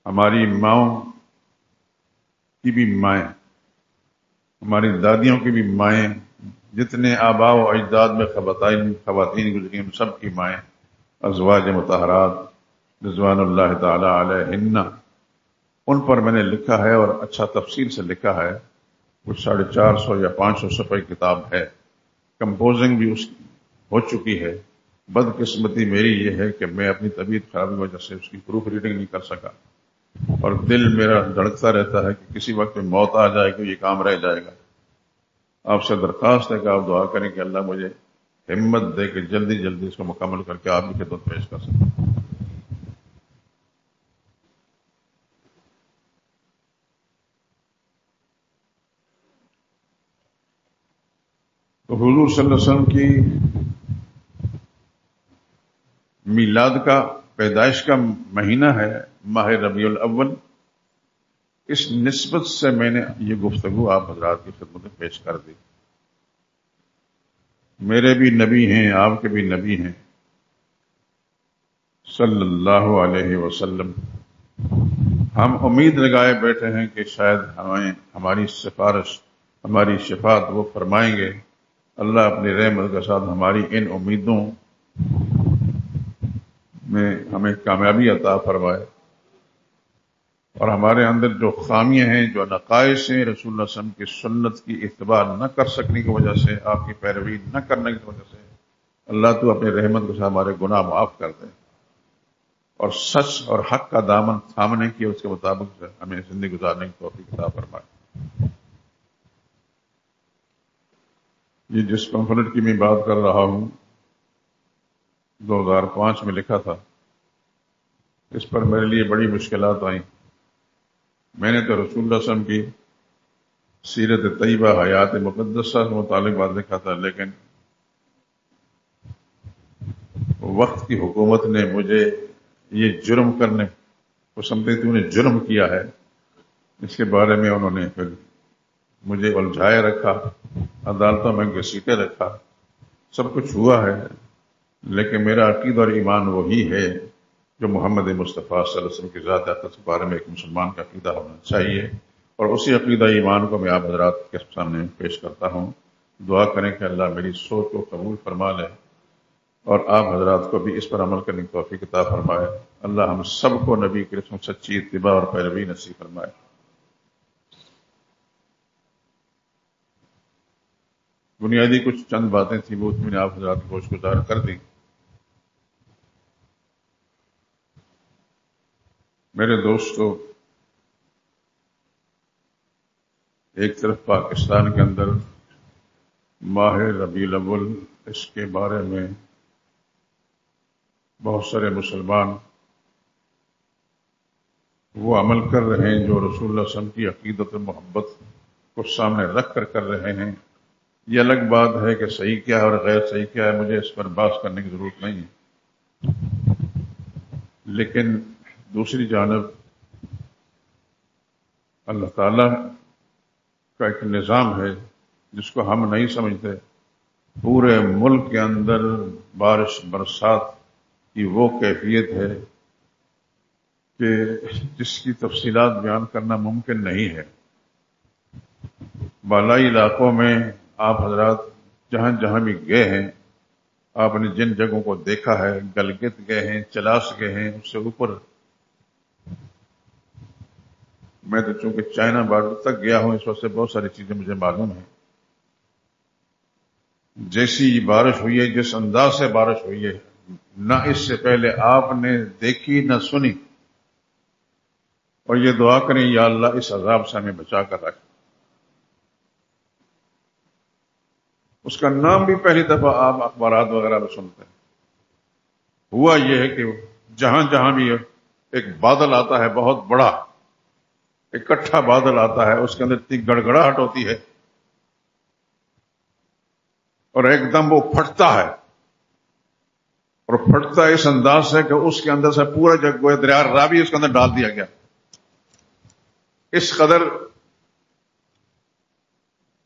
ہماری ماؤں کی بھی مائیں، ہماری دادیوں کی بھی مائیں، جتنے آباء و اجداد میں خواتین گزری ہیں سب کی مائیں، ازواج مطہرات رضوان اللہ تعالی علیہن، ان پر میں نے لکھا ہے اور اچھا تفصیل سے لکھا ہے. کچھ 450 یا 500 صفحے کتاب ہے. کمپوزنگ بھی اس ہو چکی ہے. بدقسمتی میری یہ ہے کہ میں اپنی طبیعت خراب کی وجہ سے اس کی پروف ریڈنگ نہیں کر سکا، اور دل میرا دھڑکتا رہتا ہے کہ کسی وقت میں موت آ جائے کہ یہ کام رہ جائے گا. آپ سے درخواست ہے کہ آپ دعا کریں کہ اللہ مجھے ہمت دے کہ جلدی جلدی اس کو مکمل کر کے آپ کی خدمت پیش کر سکیں. تو حضور صلی اللہ علیہ وسلم کی میلاد کا، پیدائش کا مہینہ ہے ماہ ربیع الاول. اس نسبت سے میں نے یہ گفتگو آپ حضرات کی خدمت میں پیش کر دی. میرے بھی نبی ہیں، آپ کے بھی نبی ہیں، صلی اللہ علیہ وسلم، ہم امید لگائے بیٹھے ہیں کہ شاید ہماری سفارش، ہماری شفاعت وہ فرمائیں گے۔ اللہ اپنی رحمت کے ساتھ ہماری ان امیدوں میں ہمیں کامیابی عطا فرمائے، اور ہمارے اندر جو خامیاں ہیں، جو نقائص ہیں، رسول اللہ صلی اللہ علیہ وسلم کی سنت کی اتباع نہ کر سکنے کی وجہ سے، آپ کی پیروی نہ کرنے کی وجہ سے، اللہ تو اپنی رحمت کے ساتھ ہمارے گناہ معاف کر دے، اور سچ اور حق کا دامن تھامنے کی، اس کے مطابق ہمیں زندگی گزارنے کی توفیق عطا فرمائے۔ یہ جس پمفلٹ کی میں بات کر رہا ہوں 2005 میں لکھا تھا، اس پر میرے لیے بڑی مشکلات آئیں۔ میں نے تو رسول اللہ صلی اللہ علیہ وسلم کی سیرت طیبہ، حیات مقدسہ سے متعلق بات لکھا تھا، لیکن وقت کی حکومت نے مجھے یہ جرم کرنے کو سمجھتے تھے، انہیں جرم کیا ہے، اس کے بارے میں انہوں نے پھر مجھے الجھائے رکھا، عدالتوں میں گھسیٹے رکھا، سب کچھ ہوا ہے، لیکن میرا عقیدہ اور ایمان وہی ہے جو محمد مصطفیٰ صلی اللہ علیہ وسلم کی ذات اقدس کے بارے میں ایک مسلمان کا عقیدہ ہونا چاہیے، اور اسی عقیدہ ایمان کو میں آپ حضرات کے سامنے پیش کرتا ہوں۔ دعا کریں کہ اللہ میری سوچ کو قبول فرما لے، اور آپ حضرات کو بھی اس پر عمل کرنے کی توفیق عطا فرمائے۔ اللہ ہم سب کو نبی کی رسم سچی اتباع اور پیروی نصیب فرمائے۔ بنیادی کچھ چند باتیں تھیں، وہ میں نے آپ حضرات کو گوش گزار کر دی۔ میرے دوستو، ایک طرف پاکستان کے اندر ماہ ربیع الاول، اس کے بارے میں بہت سارے مسلمان وہ عمل کر رہے ہیں جو رسول اللہ صلی اللہ علیہ وسلم کی عقیدت و محبت کو سامنے رکھ کر رہے ہیں۔ یہ الگ بات ہے کہ صحیح کیا ہے اور غیر صحیح کیا ہے، مجھے اس پر بحث کرنے کی ضرورت نہیں ہے، لیکن دوسری جانب اللہ تعالیٰ کا ایک نظام ہے جس کو ہم نہیں سمجھتے۔ پورے ملک کے اندر بارش برسات کی وہ کیفیت ہے کہ جس کی تفصیلات بیان کرنا ممکن نہیں ہے۔ بالائی علاقوں میں آپ حضرات جہاں جہاں بھی گئے ہیں، آپ نے جن جگہوں کو دیکھا ہے، گلگت گئے ہیں، چلاس گئے ہیں، اس سے اوپر میں تو چونکہ چائنا بارڈر تک گیا ہوں، اس وقت سے بہت ساری چیزیں مجھے معلوم ہیں۔ جیسی بارش ہوئی ہے، جس انداز سے بارش ہوئی ہے، نہ اس سے پہلے آپ نے دیکھی نہ سنی، اور یہ دعا کریں یا اللہ اس عذاب سے ہمیں بچا کر رکھ۔ اس کا نام بھی پہلی دفعہ آپ اخبارات وغیرہ میں سنتے ہیں۔ ہوا یہ ہے کہ جہاں جہاں بھی ایک بادل آتا ہے، بہت بڑا اکٹھا بادل آتا ہے، اس کے اندر اتنی گڑگڑاہٹ ہوتی ہے، اور ایک دم وہ پھٹتا ہے، اور پھٹتا اس انداز سے کہ اس کے اندر سے پورا جگ گویا دریا راوی اس کے اندر ڈال دیا گیا۔ اس قدر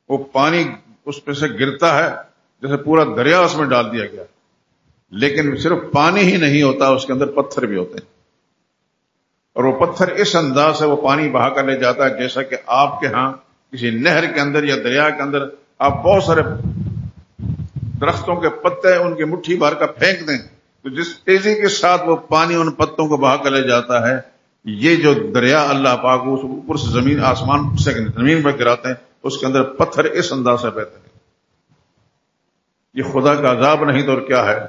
وہ پانی اس پہ سے گرتا ہے جیسے پورا دریا اس میں ڈال دیا گیا۔ لیکن صرف پانی ہی نہیں ہوتا، اس کے اندر پتھر بھی ہوتے ہیں، اور وہ پتھر اس انداز سے وہ پانی بہا کر لے جاتا ہے جیسا کہ آپ کے ہاں کسی نہر کے اندر یا دریا کے اندر آپ بہت سارے درختوں کے پتے ان کی مٹھی بھر کر پھینک دیں، تو جس تیزی کے ساتھ وہ پانی ان پتوں کو بہا کر لے جاتا ہے، یہ جو دریا اللہ پاک اس اوپر سے زمین، آسمان سے زمین پر گراتے ہیں، اس کے اندر پتھر اس انداز سے بہتے ہیں۔ یہ خدا کا عذاب نہیں تو اور کیا ہے؟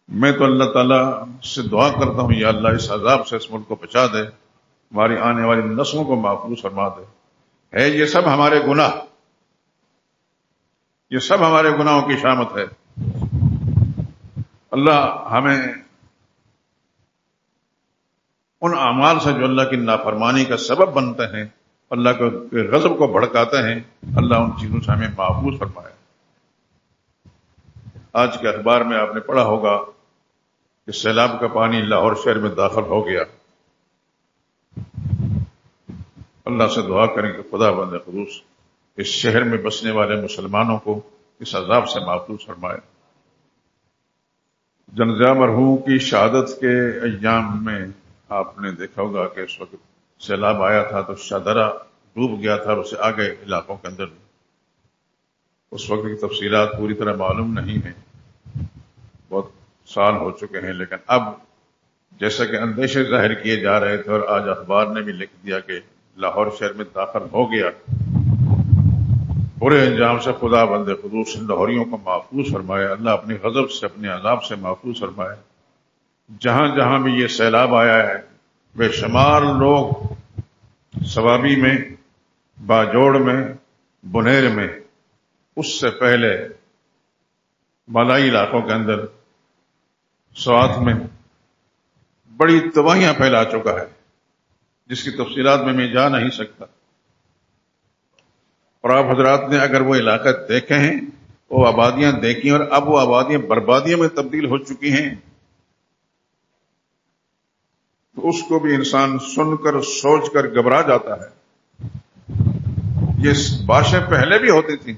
میں تو اللہ تعالیٰ سے دعا کرتا ہوں یا اللہ اس عذاب سے اس ملک کو بچا دے، ہماری آنے والی نسلوں کو محفوظ فرما دے۔ ہے یہ سب ہمارے گناہ، یہ سب ہمارے گناہوں کی شامت ہے۔ اللہ ہمیں ان اعمال سے جو اللہ کی نافرمانی کا سبب بنتے ہیں، اللہ کے غضب کو بھڑکاتے ہیں، اللہ ان چیزوں سے ہمیں محفوظ فرمائے۔ آج کے اخبار میں آپ نے پڑھا ہوگا کہ سیلاب کا پانی لاہور شہر میں داخل ہو گیا۔ اللہ سے دعا کریں کہ خدا بند خصوص اس شہر میں بسنے والے مسلمانوں کو اس عذاب سے محفوظ فرمائے۔ جنازہ مرحوم کی شہادت کے ایام میں آپ نے دیکھا ہوگا کہ اس وقت سیلاب آیا تھا تو شاہدرہ ڈوب گیا تھا اور اسے آگے علاقوں کے اندر اس وقت کی تفصیلات پوری طرح معلوم نہیں ہیں، بہت سال ہو چکے ہیں، لیکن اب جیسا کہ اندیشے ظاہر کیے جا رہے تھے اور آج اخبار نے بھی لکھ دیا کہ لاہور شہر میں داخل ہو گیا، برے انجام سے خدا بند خصوص لاہوریوں کو محفوظ فرمائے، اللہ اپنی غضب سے اپنے عذاب سے محفوظ فرمائے۔ جہاں جہاں بھی یہ سیلاب آیا ہے بے شمار لوگ ثوابی میں، باجوڑ میں، بنیر میں، اس سے پہلے بالائی علاقوں کے اندر سوات میں بڑی تباہیاں پھیلا چکا ہے، جس کی تفصیلات میں جا نہیں سکتا۔ اور آپ حضرات نے اگر وہ علاقہ دیکھے ہیں، وہ آبادیاں دیکھی اور اب وہ آبادیاں بربادیوں میں تبدیل ہو چکی ہیں، تو اس کو بھی انسان سن کر سوچ کر گھبرا جاتا ہے۔ یہ بارشیں پہلے بھی ہوتی تھیں،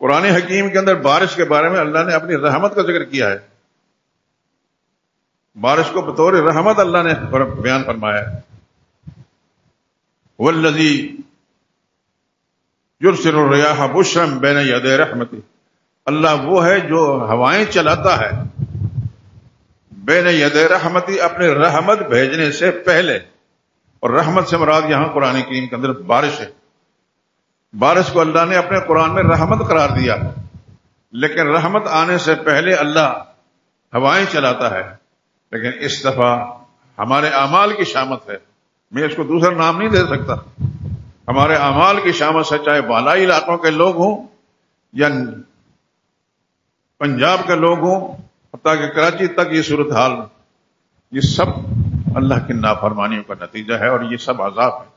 قرآن حکیم کے اندر بارش کے بارے میں اللہ نے اپنی رحمت کا ذکر کیا ہے، بارش کو بطور رحمت اللہ نے بیان فرمایا ہے۔ والذی یرسل الریاح بشرا بین یدی رحمتہ، اللہ وہ ہے جو ہوائیں چلاتا ہے بین یدی رحمتہ، اپنے رحمت بھیجنے سے پہلے، اور رحمت سے مراد یہاں قرآن کریم کے اندر بارش ہے۔ بارش کو اللہ نے اپنے قرآن میں رحمت قرار دیا، لیکن رحمت آنے سے پہلے اللہ ہوائیں چلاتا ہے، لیکن اس دفعہ ہمارے اعمال کی شامت ہے، میں اس کو دوسرا نام نہیں دے سکتا، ہمارے اعمال کی شامت سے، چاہے بالائی علاقوں کے لوگ ہوں یا پنجاب کے لوگ ہوں، حتیٰ کہ کراچی تک یہ صورتحال، یہ سب اللہ کی نافرمانیوں کا نتیجہ ہے اور یہ سب عذاب ہے۔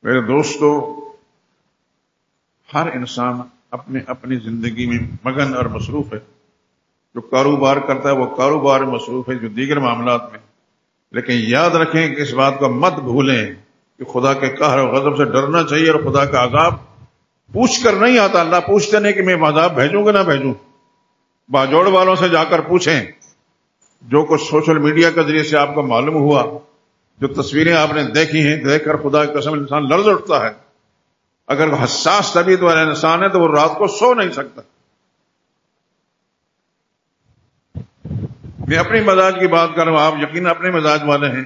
میرے دوستو، ہر انسان اپنے اپنی زندگی میں مگن اور مصروف ہے، جو کاروبار کرتا ہے وہ کاروبار میں مصروف ہے، جو دیگر معاملات میں، لیکن یاد رکھیں کہ اس بات کو مت بھولیں کہ خدا کے قہر و غضب سے ڈرنا چاہیے، اور خدا کا عذاب پوچھ کر نہیں آتا، اللہ پوچھتے نہیں کہ میں عذاب بھیجوں کہ نہ بھیجوں، باجوڑ والوں سے جا کر پوچھیں، جو کچھ سوشل میڈیا کے ذریعے سے آپ کو معلوم ہوا، جو تصویریں آپ نے دیکھی ہیں، دیکھ کر خدا کی قسم انسان لرز اٹھتا ہے۔ اگر حساس طبیعت والا انسان ہے تو وہ رات کو سو نہیں سکتا۔ میں اپنی مزاج کی بات کر رہا ہوں، آپ یقین اپنے مزاج والے ہیں،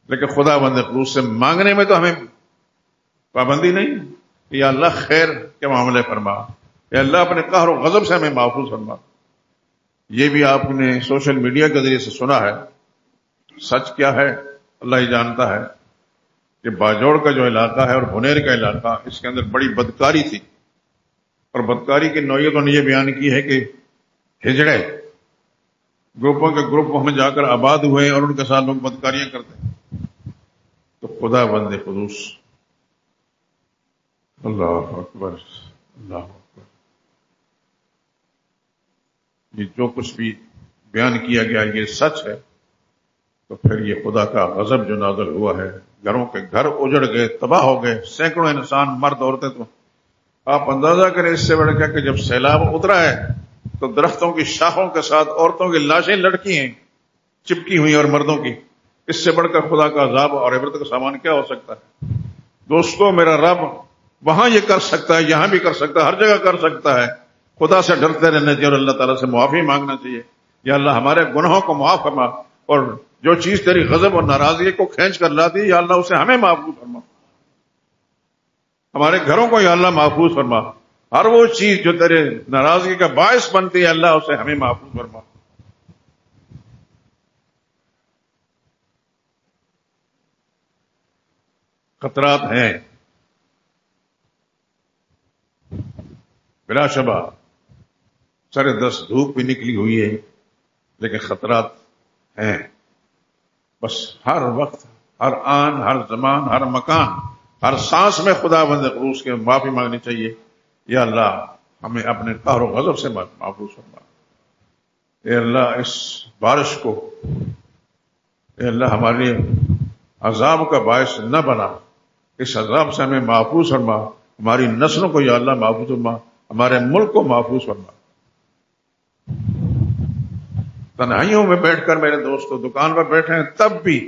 لیکن خدا بند خصوص سے مانگنے میں تو ہمیں پابندی نہیں۔ یا اللہ خیر کے معاملے فرما، یا اللہ اپنے قہر و غضب سے ہمیں محفوظ فرما۔ یہ بھی آپ نے سوشل میڈیا کے ذریعے سے سنا ہے، سچ کیا ہے اللہ ہی جانتا ہے، کہ باجوڑ کا جو علاقہ ہے اور بنیر کا علاقہ، اس کے اندر بڑی بدکاری تھی، اور بدکاری کی نوعیتوں نے یہ بیان کی ہے کہ ہجڑے گروپوں کے گروپ وہاں جا کر آباد ہوئے اور ان کے ساتھ لوگ بدکاریاں کرتے ہیں۔ تو خدا بند خصوص، اللہ اکبر، اللہ اکبر، یہ جو کچھ بھی بیان کیا گیا یہ سچ ہے، تو پھر یہ خدا کا غضب جو نازل ہوا ہے، گھروں کے گھر اجڑ گئے، تباہ ہو گئے، سینکڑوں انسان، مرد عورتیں، تو آپ اندازہ کریں اس سے بڑھ کر کہ جب سیلاب اترا ہے تو درختوں کی شاخوں کے ساتھ عورتوں کی لاشیں لڑکی ہیں چپکی ہوئی، اور مردوں کی، اس سے بڑھ کر خدا کا عذاب اور عبرت کا سامان کیا ہو سکتا ہے؟ دوستو، میرا رب وہاں یہ کر سکتا ہے، یہاں بھی کر سکتا ہے، ہر جگہ کر سکتا ہے۔ خدا سے ڈرتے رہنا چاہیے اور اللہ تعالیٰ سے معافی مانگنا چاہیے، یا اللہ ہمارے گناہوں کو معاف فرما، اور جو چیز تیری غضب اور ناراضگی کو کھینچ کر لاتی ہے یا اللہ اسے ہمیں محفوظ فرما، ہمارے گھروں کو یا اللہ محفوظ فرما، ہر وہ چیز جو تیرے ناراضگی کا باعث بنتی ہے اللہ اسے ہمیں محفوظ فرما۔ خطرات ہیں بلا شبہ، سر دست دھوپ بھی نکلی ہوئی ہے، لیکن خطرات ہیں، بس ہر وقت، ہر آن، ہر زمان، ہر مکان، ہر سانس میں خدا بند خصوص کے معافی مانگنی چاہیے، یا اللہ ہمیں اپنے قہر و غضب سے محفوظ فرما۔ اے اللہ اس بارش کو، اے اللہ ہمارے عذاب کا باعث نہ بنا، اس عذاب سے ہمیں محفوظ فرما، ہماری نسلوں کو یا اللہ محفوظ فرما، ہمارے ملک کو محفوظ فرما۔ تنہائیوں میں بیٹھ کر میرے دوستوں دکان پر بیٹھے ہیں تب بھی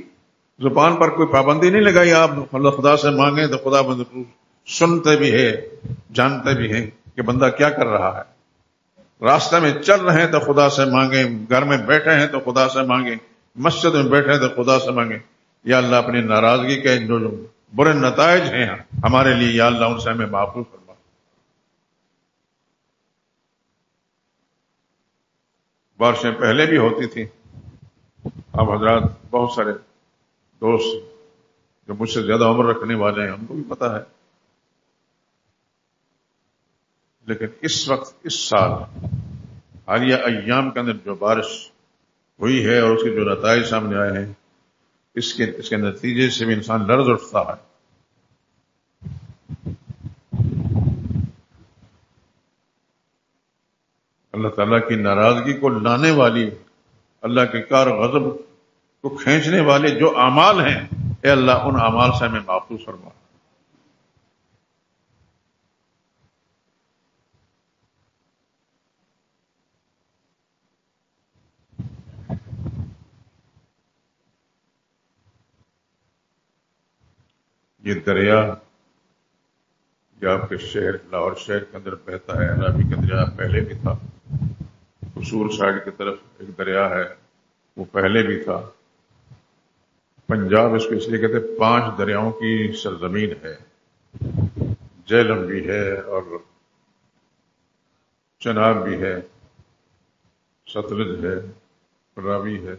زبان پر کوئی پابندی نہیں لگائی، آپ خدا سے مانگیں تو خدا بند سنتے بھی ہے، جانتے بھی ہیں کہ بندہ کیا کر رہا ہے۔ راستے میں چل رہے ہیں تو خدا سے مانگیں، گھر میں بیٹھے ہیں تو خدا سے مانگیں، مسجد میں بیٹھے ہیں تو خدا سے مانگیں۔ یا اللہ اپنی ناراضگی کے جو برے نتائج ہیں ہمارے لیے، یا اللہ ان سے ہمیں محفوظ فرما۔ بارشیں پہلے بھی ہوتی تھیں، اب حضرات بہت سارے دوست جو مجھ سے زیادہ عمر رکھنے والے ہیں ان کو بھی پتا ہے، لیکن اس وقت اس سال حالیہ ایام کے اندر جو بارش ہوئی ہے اور اس کے جو نتائج سامنے آئے ہیں، اس کے نتیجے سے بھی انسان لرز اٹھتا ہے۔ اللہ تعالیٰ کی ناراضگی کو لانے والی، اللہ کے کار غضب کو کھینچنے والے جو اعمال ہیں، اے اللہ ان اعمال سے ہمیں محفوظ فرما۔ یہ دریا جو آپ کے شہر لاہور شہر کے اندر بہتا ہے، راوی کا دریا پہلے بھی تھا، قصور سائڈ کی طرف ایک دریا ہے وہ پہلے بھی تھا۔ پنجاب اس کو اس لیے کہتے ہیں 5 دریاؤں کی سرزمین ہے، جہلم بھی ہے اور چناب بھی ہے، ستلج ہے، راوی ہے۔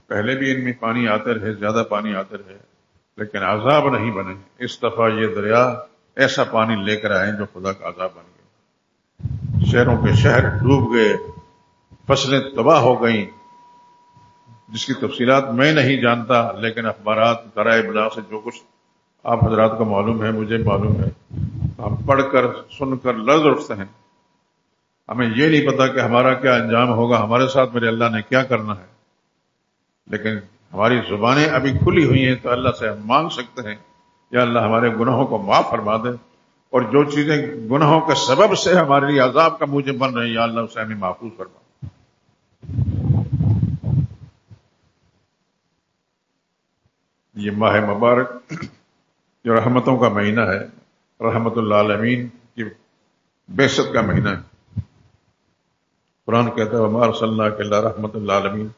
پہلے بھی ان میں پانی آتے رہے، زیادہ پانی آتے رہے، لیکن عذاب نہیں بنے۔ اس دفعہ یہ دریا ایسا پانی لے کر آئے جو خدا کا عذاب بن گیا۔ شہروں کے شہر ڈوب گئے، فصلیں تباہ ہو گئیں، جس کی تفصیلات میں نہیں جانتا، لیکن اخبارات ذرائع ابلاغ سے جو کچھ آپ حضرات کو معلوم ہے، مجھے معلوم ہے، ہم پڑھ کر سن کر لرز اٹھتے ہیں۔ ہمیں یہ نہیں پتا کہ ہمارا کیا انجام ہوگا، ہمارے ساتھ میرے اللہ نے کیا کرنا ہے، لیکن ہماری زبانیں ابھی کھلی ہوئی ہیں تو اللہ سے ہم مانگ سکتے ہیں، یا اللہ ہمارے گناہوں کو معاف فرما دے، اور جو چیزیں گناہوں کے سبب سے ہمارے لیے عذاب کا موجب بن رہی ہیں، یا اللہ اسے ہمیں محفوظ فرما۔ یہ ماہ مبارک جو رحمتوں کا مہینہ ہے، رحمت اللہ عالمین کی بعثت کا مہینہ ہے۔ قرآن کہتا ہے وَمَا أَرْسَلْنَاكَ إِلَّا رَحْمَةً لِّلْعَالَمِينَ،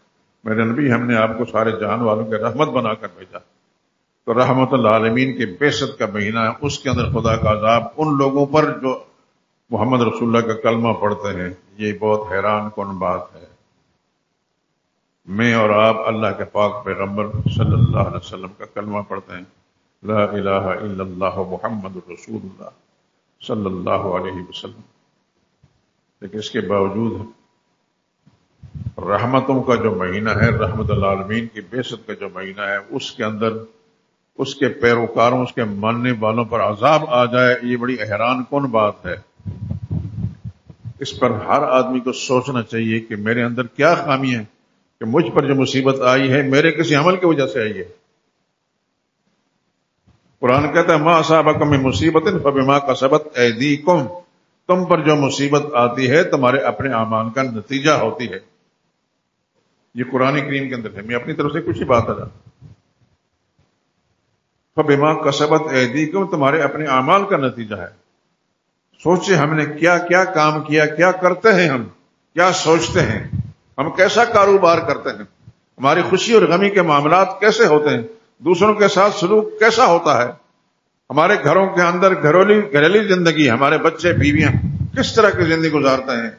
میرے نبی ہم نے آپ کو سارے جہان والوں کے رحمت بنا کر بھیجا۔ تو رحمت اللہ عالمین کے بعثت کا مہینہ ہے، اس کے اندر خدا کا عذاب ان لوگوں پر جو محمد رسول اللہ کا کلمہ پڑھتے ہیں۔ یہ بہت حیران کن بات ہے، میں اور آپ اللہ کے پاک پیغمبر صلی اللہ علیہ وسلم کا کلمہ پڑھتے ہیں، لا الہ الا اللہ محمد رسول اللہ صلی اللہ علیہ وسلم، لیکن اس کے باوجود رحمتوں کا جو مہینہ ہے، رحمت اللہ عالمین کی بعثت کا جو مہینہ ہے، اس کے اندر اس کے پیروکاروں، اس کے ماننے والوں پر عذاب آ جائے، یہ بڑی حیران کن بات ہے۔ اس پر ہر آدمی کو سوچنا چاہیے کہ میرے اندر کیا خامی ہے کہ مجھ پر جو مصیبت آئی ہے میرے کسی عمل کی وجہ سے آئی ہے۔ قرآن کہتا ہے ما اصابکم من مصیبت فبما کسبت ایدیکم، تم پر جو مصیبت آتی ہے تمہارے اپنے اعمال کا نتیجہ ہوتی ہے۔ یہ قرآن کریم کے اندر ہے، میں اپنی طرف سے کچھ ہی بات ہے۔ فبما کسبت ایدیکم، تمہارے اپنے اعمال کا نتیجہ ہے۔ سوچے ہم نے کیا کیا کام کیا، کیا کرتے ہیں، ہم کیا سوچتے ہیں، ہم کیسا کاروبار کرتے ہیں، ہماری خوشی اور غمی کے معاملات کیسے ہوتے ہیں، دوسروں کے ساتھ سلوک کیسا ہوتا ہے، ہمارے گھروں کے اندر گھریلو زندگی، ہمارے بچے بیویاں کس طرح کی زندگی گزارتے ہیں،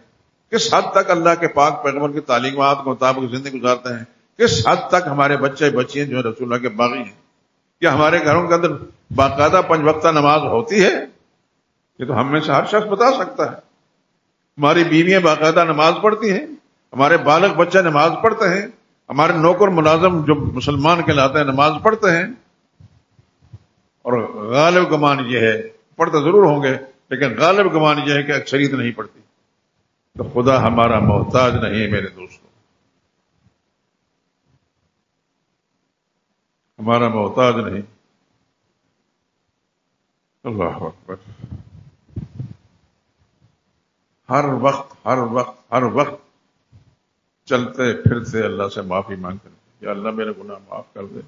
کس حد تک اللہ کے پاک پیغمبر کی تعلیمات کے مطابق زندگی گزارتے ہیں، کس حد تک ہمارے بچے بچیاں جو رسول اللہ کے باغی ہیں، کیا ہمارے گھروں کے اندر باقاعدہ 5 وقتہ نماز ہوتی ہے؟ یہ تو ہم میں سے ہر شخص بتا سکتا ہے۔ ہماری بیویاں باقاعدہ نماز پڑھتی ہیں، ہمارے بالغ بچے نماز پڑھتے ہیں، ہمارے نوکر ملازم جو مسلمان کہلاتے ہیں نماز پڑھتے ہیں، اور غالب گمان یہ ہے، پڑھتے ضرور ہوں گے لیکن غالب گمان یہ ہے کہ اکثریت نہیں پڑھتی۔ تو خدا ہمارا محتاج نہیں ہے میرے دوستوں، ہمارا محتاج نہیں۔ اللہ اکبر. ہر وقت چلتے پھرتے اللہ سے معافی مانگتے ہیں، یا اللہ میرے گناہ معاف کر دے.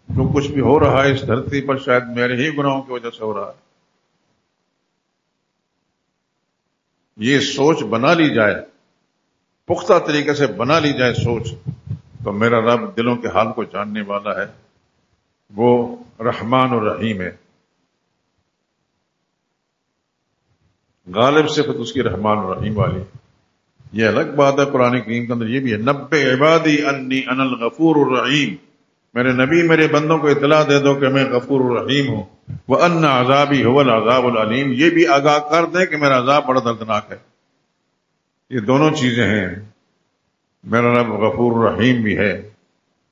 جو کچھ بھی ہو رہا ہے اس دھرتی پر شاید میرے ہی گناہوں کی وجہ سے ہو رہا ہے. یہ سوچ بنا لی جائے، پختہ طریقے سے بنا لی جائے سوچ، تو میرا رب دلوں کے حال کو جاننے والا ہے. وہ رحمان اور رحیم ہے. غالب صفت اس کی رحمان اور رحیم والی. یہ الگ بات ہے، قرآن کریم کے اندر یہ بھی ہے، نبئ عبادی انی انا الغفور الرحیم. میرے نبی میرے بندوں کو اطلاع دے دو کہ میں غفور الرحیم ہوں. وَأَنَّ عَذَابِي هُوَ الْعَذَابُ الْعَلِيمُ. یہ بھی آگاہ کر دیں کہ میرا عذاب بڑا دردناک ہے. یہ دونوں چیزیں ہیں. میرا رب غفور الرحیم بھی ہے.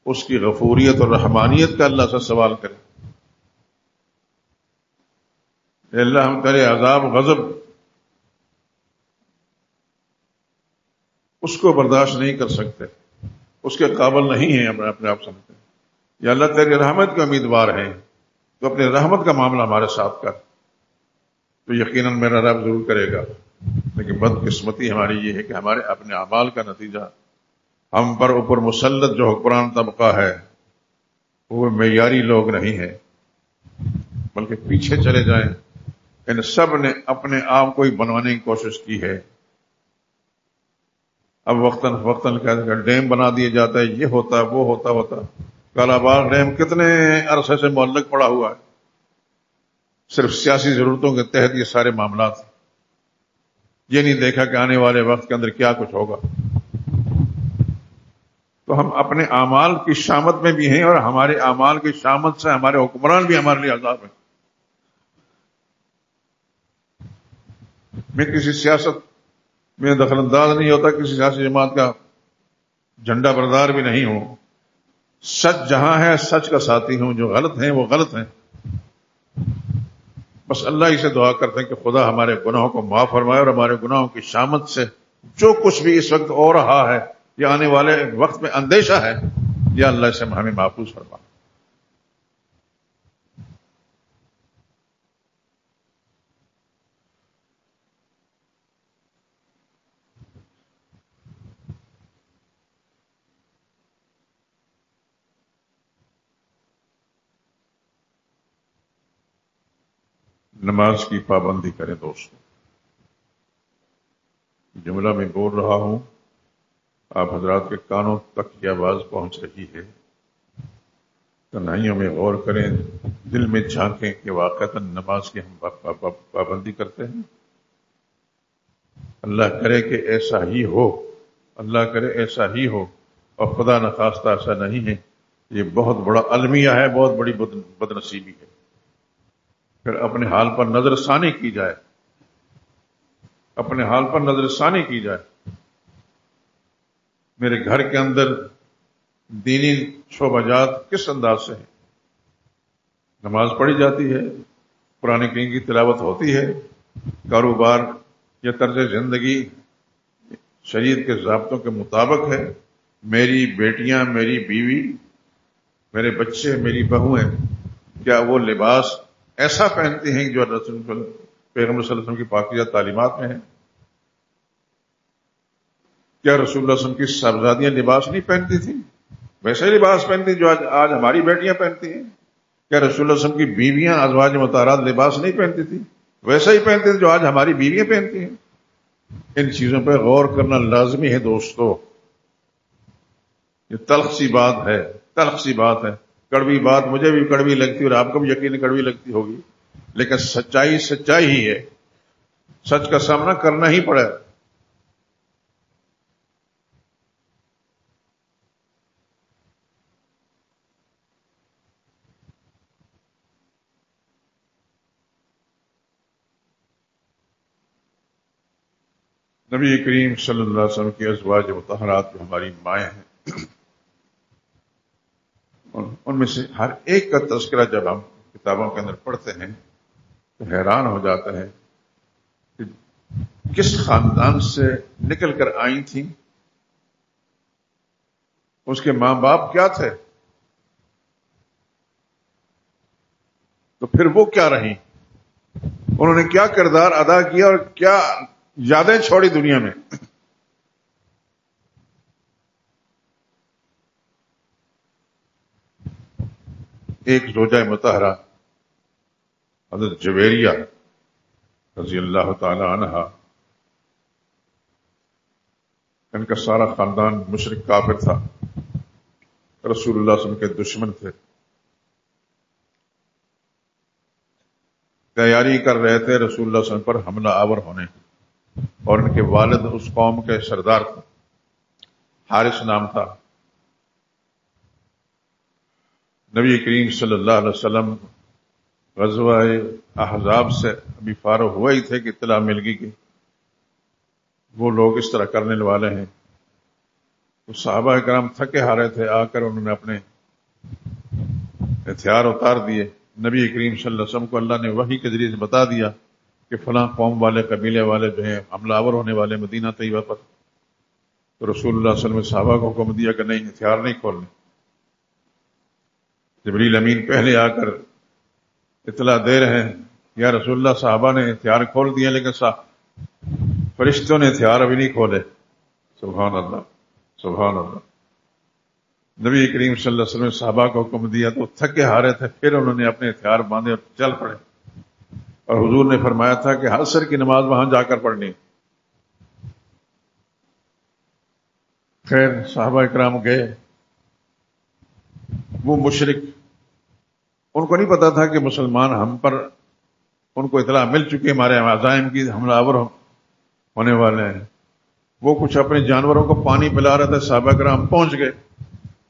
اس کی غفوریت اور رحمانیت کا اللہ سے سوال کرے. اے اللہ ہم تیرے عذاب غضب اس کو برداشت نہیں کر سکتے، اس کے قابل نہیں ہیں، اپنے آپ سمجھتے ہیں. یا اللہ تیری رحمت کے امیدوار ہیں تو اپنی رحمت کا معاملہ ہمارے ساتھ کر. تو یقیناً میرا رب ضرور کرے گا. لیکن بدقسمتی ہماری یہ ہے کہ ہمارے اپنے اعمال کا نتیجہ، ہم پر اوپر مسلط جو حکمران طبقہ ہے وہ معیاری لوگ نہیں ہیں، بلکہ پیچھے چلے جائیں. ان سب نے اپنے آپ کو ہی بنوانے کی کوشش کی ہے. اب وقتاً کہتے ڈیم بنا دیا جاتا ہے، یہ ہوتا ہے وہ ہوتا. کالا باغ ڈیم کتنے عرصے سے معلق پڑا ہوا ہے. صرف سیاسی ضرورتوں کے تحت یہ سارے معاملات. یہ نہیں دیکھا کہ آنے والے وقت کے اندر کیا کچھ ہوگا. تو ہم اپنے اعمال کی شامت میں بھی ہیں، اور ہمارے اعمال کی شامت سے ہمارے حکمران بھی ہمارے لیے عذاب ہیں. میں کسی سیاست میں دخل انداز نہیں ہوتا، کسی سیاسی جماعت کا جھنڈا بردار بھی نہیں ہوں. سچ جہاں ہے سچ کا ساتھی ہوں، جو غلط ہیں وہ غلط ہیں. بس اللہ ہی سے دعا کرتے ہیں کہ خدا ہمارے گناہوں کو معاف فرمائے، اور ہمارے گناہوں کی شامت سے جو کچھ بھی اس وقت ہو رہا ہے یا آنے والے وقت میں اندیشہ ہے، یا اللہ سے ہمیں محفوظ فرما. نماز کی پابندی کریں دوستو. جملہ میں بول رہا ہوں، آپ حضرات کے کانوں تک یہ آواز پہنچ رہی ہے. تنہائیوں میں غور کریں، دل میں جھانکیں کہ واقعتاً نماز کی ہم پابندی کرتے ہیں. اللہ کرے کہ ایسا ہی ہو، اللہ کرے ایسا ہی ہو، اور خدا نخواستہ ایسا نہیں ہے. یہ بہت بڑا المیہ ہے، بہت بڑی بدنصیبی ہے. پھر اپنے حال پر نظر ثانی کی جائے، اپنے حال پر نظر ثانی کی جائے. میرے گھر کے اندر دینی شعبہ جات کس انداز سے ہے؟ نماز پڑھی جاتی ہے، قرآن کریم کی تلاوت ہوتی ہے، کاروبار یا طرز زندگی شریعت کے ضابطوں کے مطابق ہے. میری بیٹیاں، میری بیوی، میرے بچے، میری بہویں، کیا وہ لباس ایسا پہنتی ہیں جو پیغمبر صلی اللہ علیہ وسلم کی پاکیزہ تعلیمات میں ہے؟ کیا رسول اللہ صلی اللہ علیہ وسلم کی صاحبزادیاں لباس نہیں پہنتی تھیں؟ ویسے ہی لباس پہنتی جو آج ہماری بیٹیاں پہنتی ہیں. کیا رسول اللہ صلی اللہ علیہ وسلم کی بیویاں ازواج مطہرات لباس نہیں پہنتی تھی؟ ویسا ہی پہنتی تھی جو آج ہماری بیویاں پہنتی ہیں. ان چیزوں پہ غور کرنا لازمی ہے دوستو. یہ تلخ سی بات ہے، تلخ سی بات ہے، کڑوی بات مجھے بھی کڑوی لگتی اور آپ کو بھی یقین کڑوی لگتی ہوگی، لیکن سچائی سچائی ہی ہے. سچ کا سامنا کرنا ہی پڑے. نبی کریم صلی اللہ علیہ وسلم کی ازواج مطہرات جو ہماری مائیں ہیں، ان میں سے ہر ایک کا تذکرہ جب ہم کتابوں کے اندر پڑھتے ہیں تو حیران ہو جاتا ہے کہ کس خاندان سے نکل کر آئی تھیں، اس کے ماں باپ کیا تھے. تو پھر وہ کیا رہیں، انہوں نے کیا کردار ادا کیا اور کیا یادیں چھوڑی دنیا میں. ایک زوجہ مطہرہ حضرت جویریہ رضی اللہ تعالی عنہا، ان کا سارا خاندان مشرک کافر تھا، رسول اللہ صلی اللہ علیہ وسلم کے دشمن تھے. تیاری کر رہے تھے رسول اللہ صلی اللہ علیہ وسلم پر حملہ آور ہونے، اور ان کے والد اس قوم کے سردار تھے، حارث نام تھا. نبی کریم صلی اللہ علیہ وسلم غزوہ احزاب سے ابھی فارغ ہوئے ہی تھے کہ اطلاع مل گئی کہ وہ لوگ اس طرح کرنے والے ہیں. تو صحابہ کرام تھکے ہارے تھے، آ کر انہوں نے اپنے ہتھیار اتار دیے. نبی کریم صلی اللہ علیہ وسلم کو اللہ نے وحی کے ذریعے سے بتا دیا کہ فلاں قوم والے قبیلے والے جو ہیں حملہ آور ہونے والے مدینہ طیبہ پر. تو رسول اللہ صلی اللہ علیہ وسلم نے صحابہ کو حکم دیا کہ نہیں، ہتھیار نہیں کھولنے. جبریل امین پہلے آ کر اطلاع دے رہے ہیں، یا رسول اللہ صحابہ نے ہتھیار کھول دیے لیکن فرشتوں نے ہتھیار ابھی نہیں کھولے. سبحان اللہ سبحان اللہ. نبی کریم صلی اللہ علیہ وسلم نے صحابہ کو حکم دیا تو تھکے ہارے تھے، پھر انہوں نے اپنے ہتھیار باندھے اور چل پڑے. اور حضور نے فرمایا تھا کہ عصر کی نماز وہاں جا کر پڑھنی. خیر صحابہ کرام گئے. وہ مشرک، ان کو نہیں پتا تھا کہ مسلمان ہم پر، ان کو اطلاع مل چکی ہمارے عزائم کی، حملہ آور ہونے والے ہیں. وہ کچھ اپنے جانوروں کو پانی پلا رہے تھے. صحابہ کرام پہنچ گئے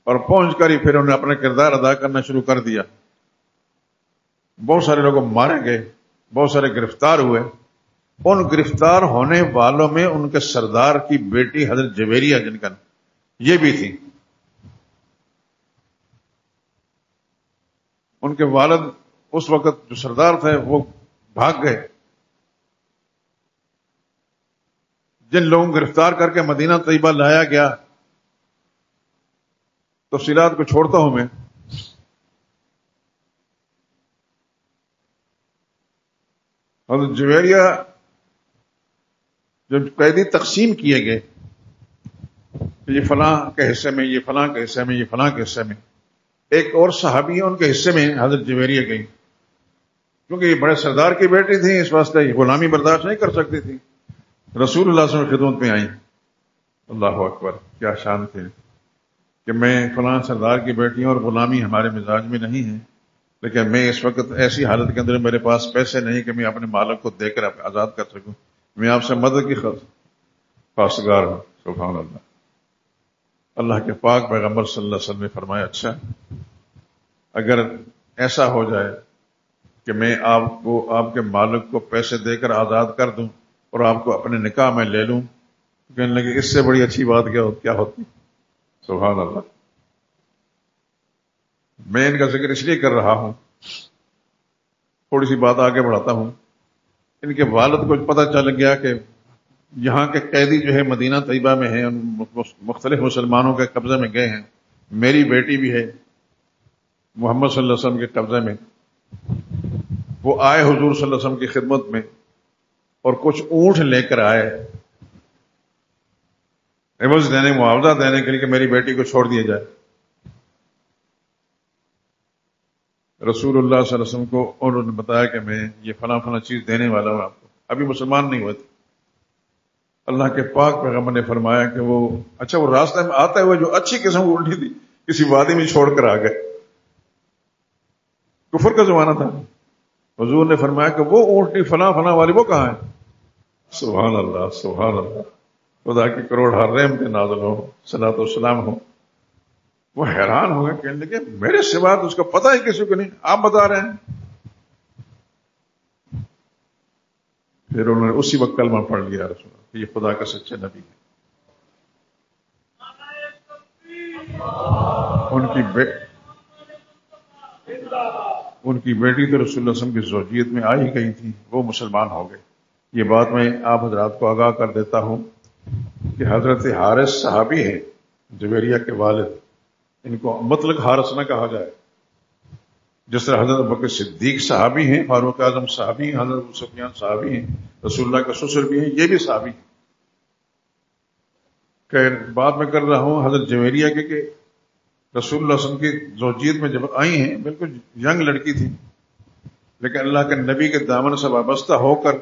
اور پہنچ کر ہی پھر انہوں نے اپنا کردار ادا کرنا شروع کر دیا. بہت سارے لوگ مارے گئے، بہت سارے گرفتار ہوئے. ان گرفتار ہونے والوں میں ان کے سردار کی بیٹی حضرت جویریہ جن کا یہ بھی تھی. ان کے والد اس وقت جو سردار تھے وہ بھاگ گئے. جن لوگوں کو گرفتار کر کے مدینہ طیبہ لایا گیا، تفصیلات کو چھوڑتا ہوں میں. حضرت جویریہ جب قیدی تقسیم کیے گئے، یہ فلاں کے حصے میں، یہ فلاں کے حصے میں، یہ فلاں کے حصے میں، ایک اور صحابی ان کے حصے میں حضرت جویریہ گئی، کیونکہ یہ بڑے سردار کی بیٹی تھی، اس واسطے یہ غلامی برداشت نہیں کر سکتی تھی. رسول اللہ صلی اللہ علیہ وسلم کی خدمت میں آئیں. اللہ اکبر، کیا شان تھے کہ میں فلاں سردار کی بیٹی ہوں اور غلامی ہمارے مزاج میں نہیں ہے، لیکن میں اس وقت ایسی حالت کے اندر میرے پاس پیسے نہیں کہ میں اپنے مالک کو دے کر آزاد کر سکوں. میں آپ سے مدد کی خواستگار ہوں. سبحان اللہ. اللہ کے پاک پیغمبر صلی اللہ علیہ وسلم نے فرمایا، اچھا اگر ایسا ہو جائے کہ میں آپ کو آپ کے مالک کو پیسے دے کر آزاد کر دوں اور آپ کو اپنے نکاح میں لے لوں، کہنے لگے اس سے بڑی اچھی بات کیا ہوتی. سبحان اللہ. میں ان کا ذکر اس لیے کر رہا ہوں، تھوڑی سی بات آگے بڑھاتا ہوں. ان کے والد کو پتہ چل گیا کہ یہاں کے قیدی جو ہے مدینہ طیبہ میں ہیں، مختلف مسلمانوں کے قبضے میں گئے ہیں، میری بیٹی بھی ہے محمد صلی اللہ علیہ وسلم کے قبضے میں. وہ آئے حضور صلی اللہ علیہ وسلم کی خدمت میں اور کچھ اونٹ لے کر آئے عوض دینے، معاوضہ دینے کے لیے کہ میری بیٹی کو چھوڑ دیا جائے. رسول اللہ صلی اللہ علیہ وسلم کو انہوں نے بتایا کہ میں یہ فلاں فلاں چیز دینے والا ہوں آپ کو. ابھی مسلمان نہیں ہوئے تھے. اللہ کے پاک پیغمبر نے فرمایا کہ وہ اچھا وہ راستے میں آتے ہوئے جو اچھی قسم کی الٹی تھی کسی وادی میں چھوڑ کر آ گئے. کفر کا زمانہ تھا. حضور نے فرمایا کہ وہ اونٹنی فلاں فلاں والی وہ کہاں ہے؟ سبحان اللہ سبحان اللہ. خدا کی کروڑ ہر رحمت نازل ہو، صلاۃ و سلام ہو. وہ حیران ہو گئے، کہنے لگے میرے سوا تو اس کو پتہ ہی کسی کو نہیں، آپ بتا رہے ہیں. پھر انہوں نے اسی وقت کلمہ پڑھ لیا رسول اللہ کہ یہ خدا کا سچے نبی ہے. ان کی بیٹی تو رسول اللہ صلی اللہ علیہ وسلم کی زوجیت میں آ ہی گئی تھی، وہ مسلمان ہو گئے. یہ بات میں آپ حضرات کو آگاہ کر دیتا ہوں کہ حضرت حارث صحابی ہیں، جویریہ کے والد. ان کو مطلق حارث نہ کہا جائے. جس طرح حضرت ابوبکر صدیق صحابی ہیں، فاروق اعظم صحابی ہیں، حضرت ابو سفیان صحابی ہیں، رسول اللہ کے سسر بھی ہیں، یہ بھی صحابی ہیں. کہ بات میں کر رہا ہوں حضرت جویریہ کے کہ رسول اللہ صلی اللہ علیہ وسلم کی زوجیت میں جب آئی ہیں بالکل ینگ لڑکی تھی، لیکن اللہ کے نبی کے دامن سے وابستہ ہو کر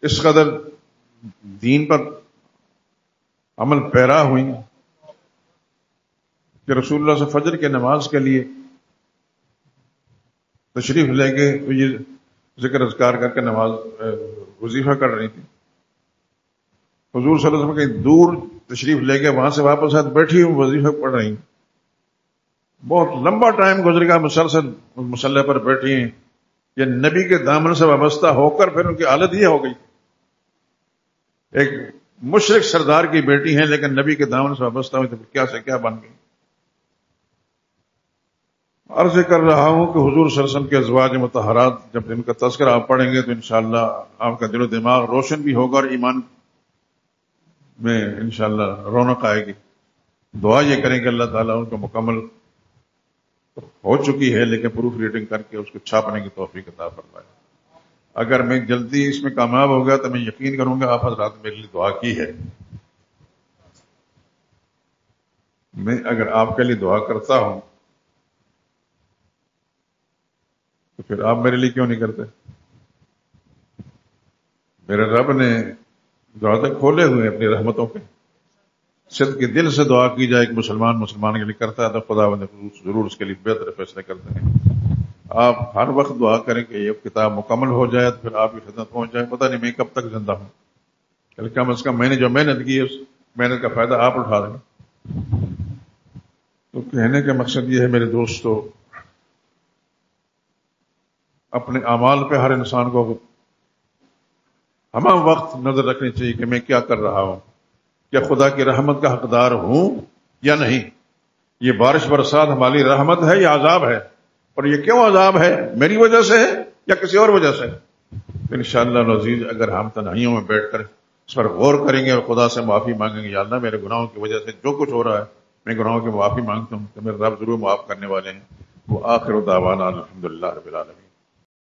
اس قدر دین پر عمل پیرا ہوئی کہ رسول اللہ سے فجر کی نماز کے لیے تشریف لے کے یہ ذکر اذکار کر کے نماز وظیفہ کر رہی تھی. حضور صلی اللہ علیہ وسلم کہیں دور تشریف لے کے وہاں سے واپس آتے بیٹھی ہوں وظیفہ پڑھ رہی ہیں. بہت لمبا ٹائم گزر گیا، مسلسل مسلح پر بیٹھی ہیں. یہ نبی کے دامن سے وابستہ ہو کر پھر ان کی حالت یہ ہو گئی. ایک مشرک سردار کی بیٹی ہیں لیکن نبی کے دامن سے وابستہ ہوئی تو کیا سے کیا بن گئی. عرض کر رہا ہوں کہ حضور صلی اللہ علیہ وسلم کے ازواج مطہرات جب ان کا تذکرہ آپ پڑھیں گے تو انشاءاللہ آپ کا دل و دماغ روشن بھی ہوگا اور ایمان میں انشاءاللہ رونق آئے گی. دعا یہ کریں کہ اللہ تعالیٰ ان کو مکمل ہو چکی ہے لیکن پروف ریڈنگ کر کے اس کو چھاپنے کی توفیق عطا فرمائے. اگر میں جلدی اس میں کامیاب ہو گیا تو میں یقین کروں گا آپ حضرات میرے لیے دعا کی ہے. میں اگر آپ کے لیے دعا کرتا ہوں تو پھر آپ میرے لیے کیوں نہیں کرتے؟ میرے رب نے دروازے کھولے ہوئے اپنی رحمتوں کے. صدق کے دل سے دعا کی جائے کہ مسلمان کے لیے کرتا ہے تو خدا ضرور اس کے لیے بہتر فیصلے کرتے ہیں. آپ ہر وقت دعا کریں کہ یہ کتاب مکمل ہو جائے تو پھر آپ کی خدمت پہنچ جائے. پتہ نہیں میں کب تک زندہ ہوں، کم از کم میں نے جو محنت کی ہے اس محنت کا فائدہ آپ اٹھا دیں. تو کہنے کا مقصد یہ ہے میرے دوستو، اپنے اعمال پہ ہر انسان کو ہمہ وقت نظر رکھنی چاہیے کہ میں کیا کر رہا ہوں، کیا خدا کی رحمت کا حقدار ہوں یا نہیں. یہ بارش برسات ہماری رحمت ہے یا عذاب ہے، اور یہ کیوں عذاب ہے، میری وجہ سے ہے یا کسی اور وجہ سے. انشاءاللہ العزیز اگر ہم تنہائیوں میں بیٹھ کر اس پر غور کریں گے اور خدا سے معافی مانگیں گے، یا اللہ میرے گناہوں کی وجہ سے جو کچھ ہو رہا ہے میں گناہوں کی معافی مانگتا ہوں، تو میرے رب ضرور معاف کرنے والے ہیں. وہ آخر دعوانا الحمدللہ رب العالمین.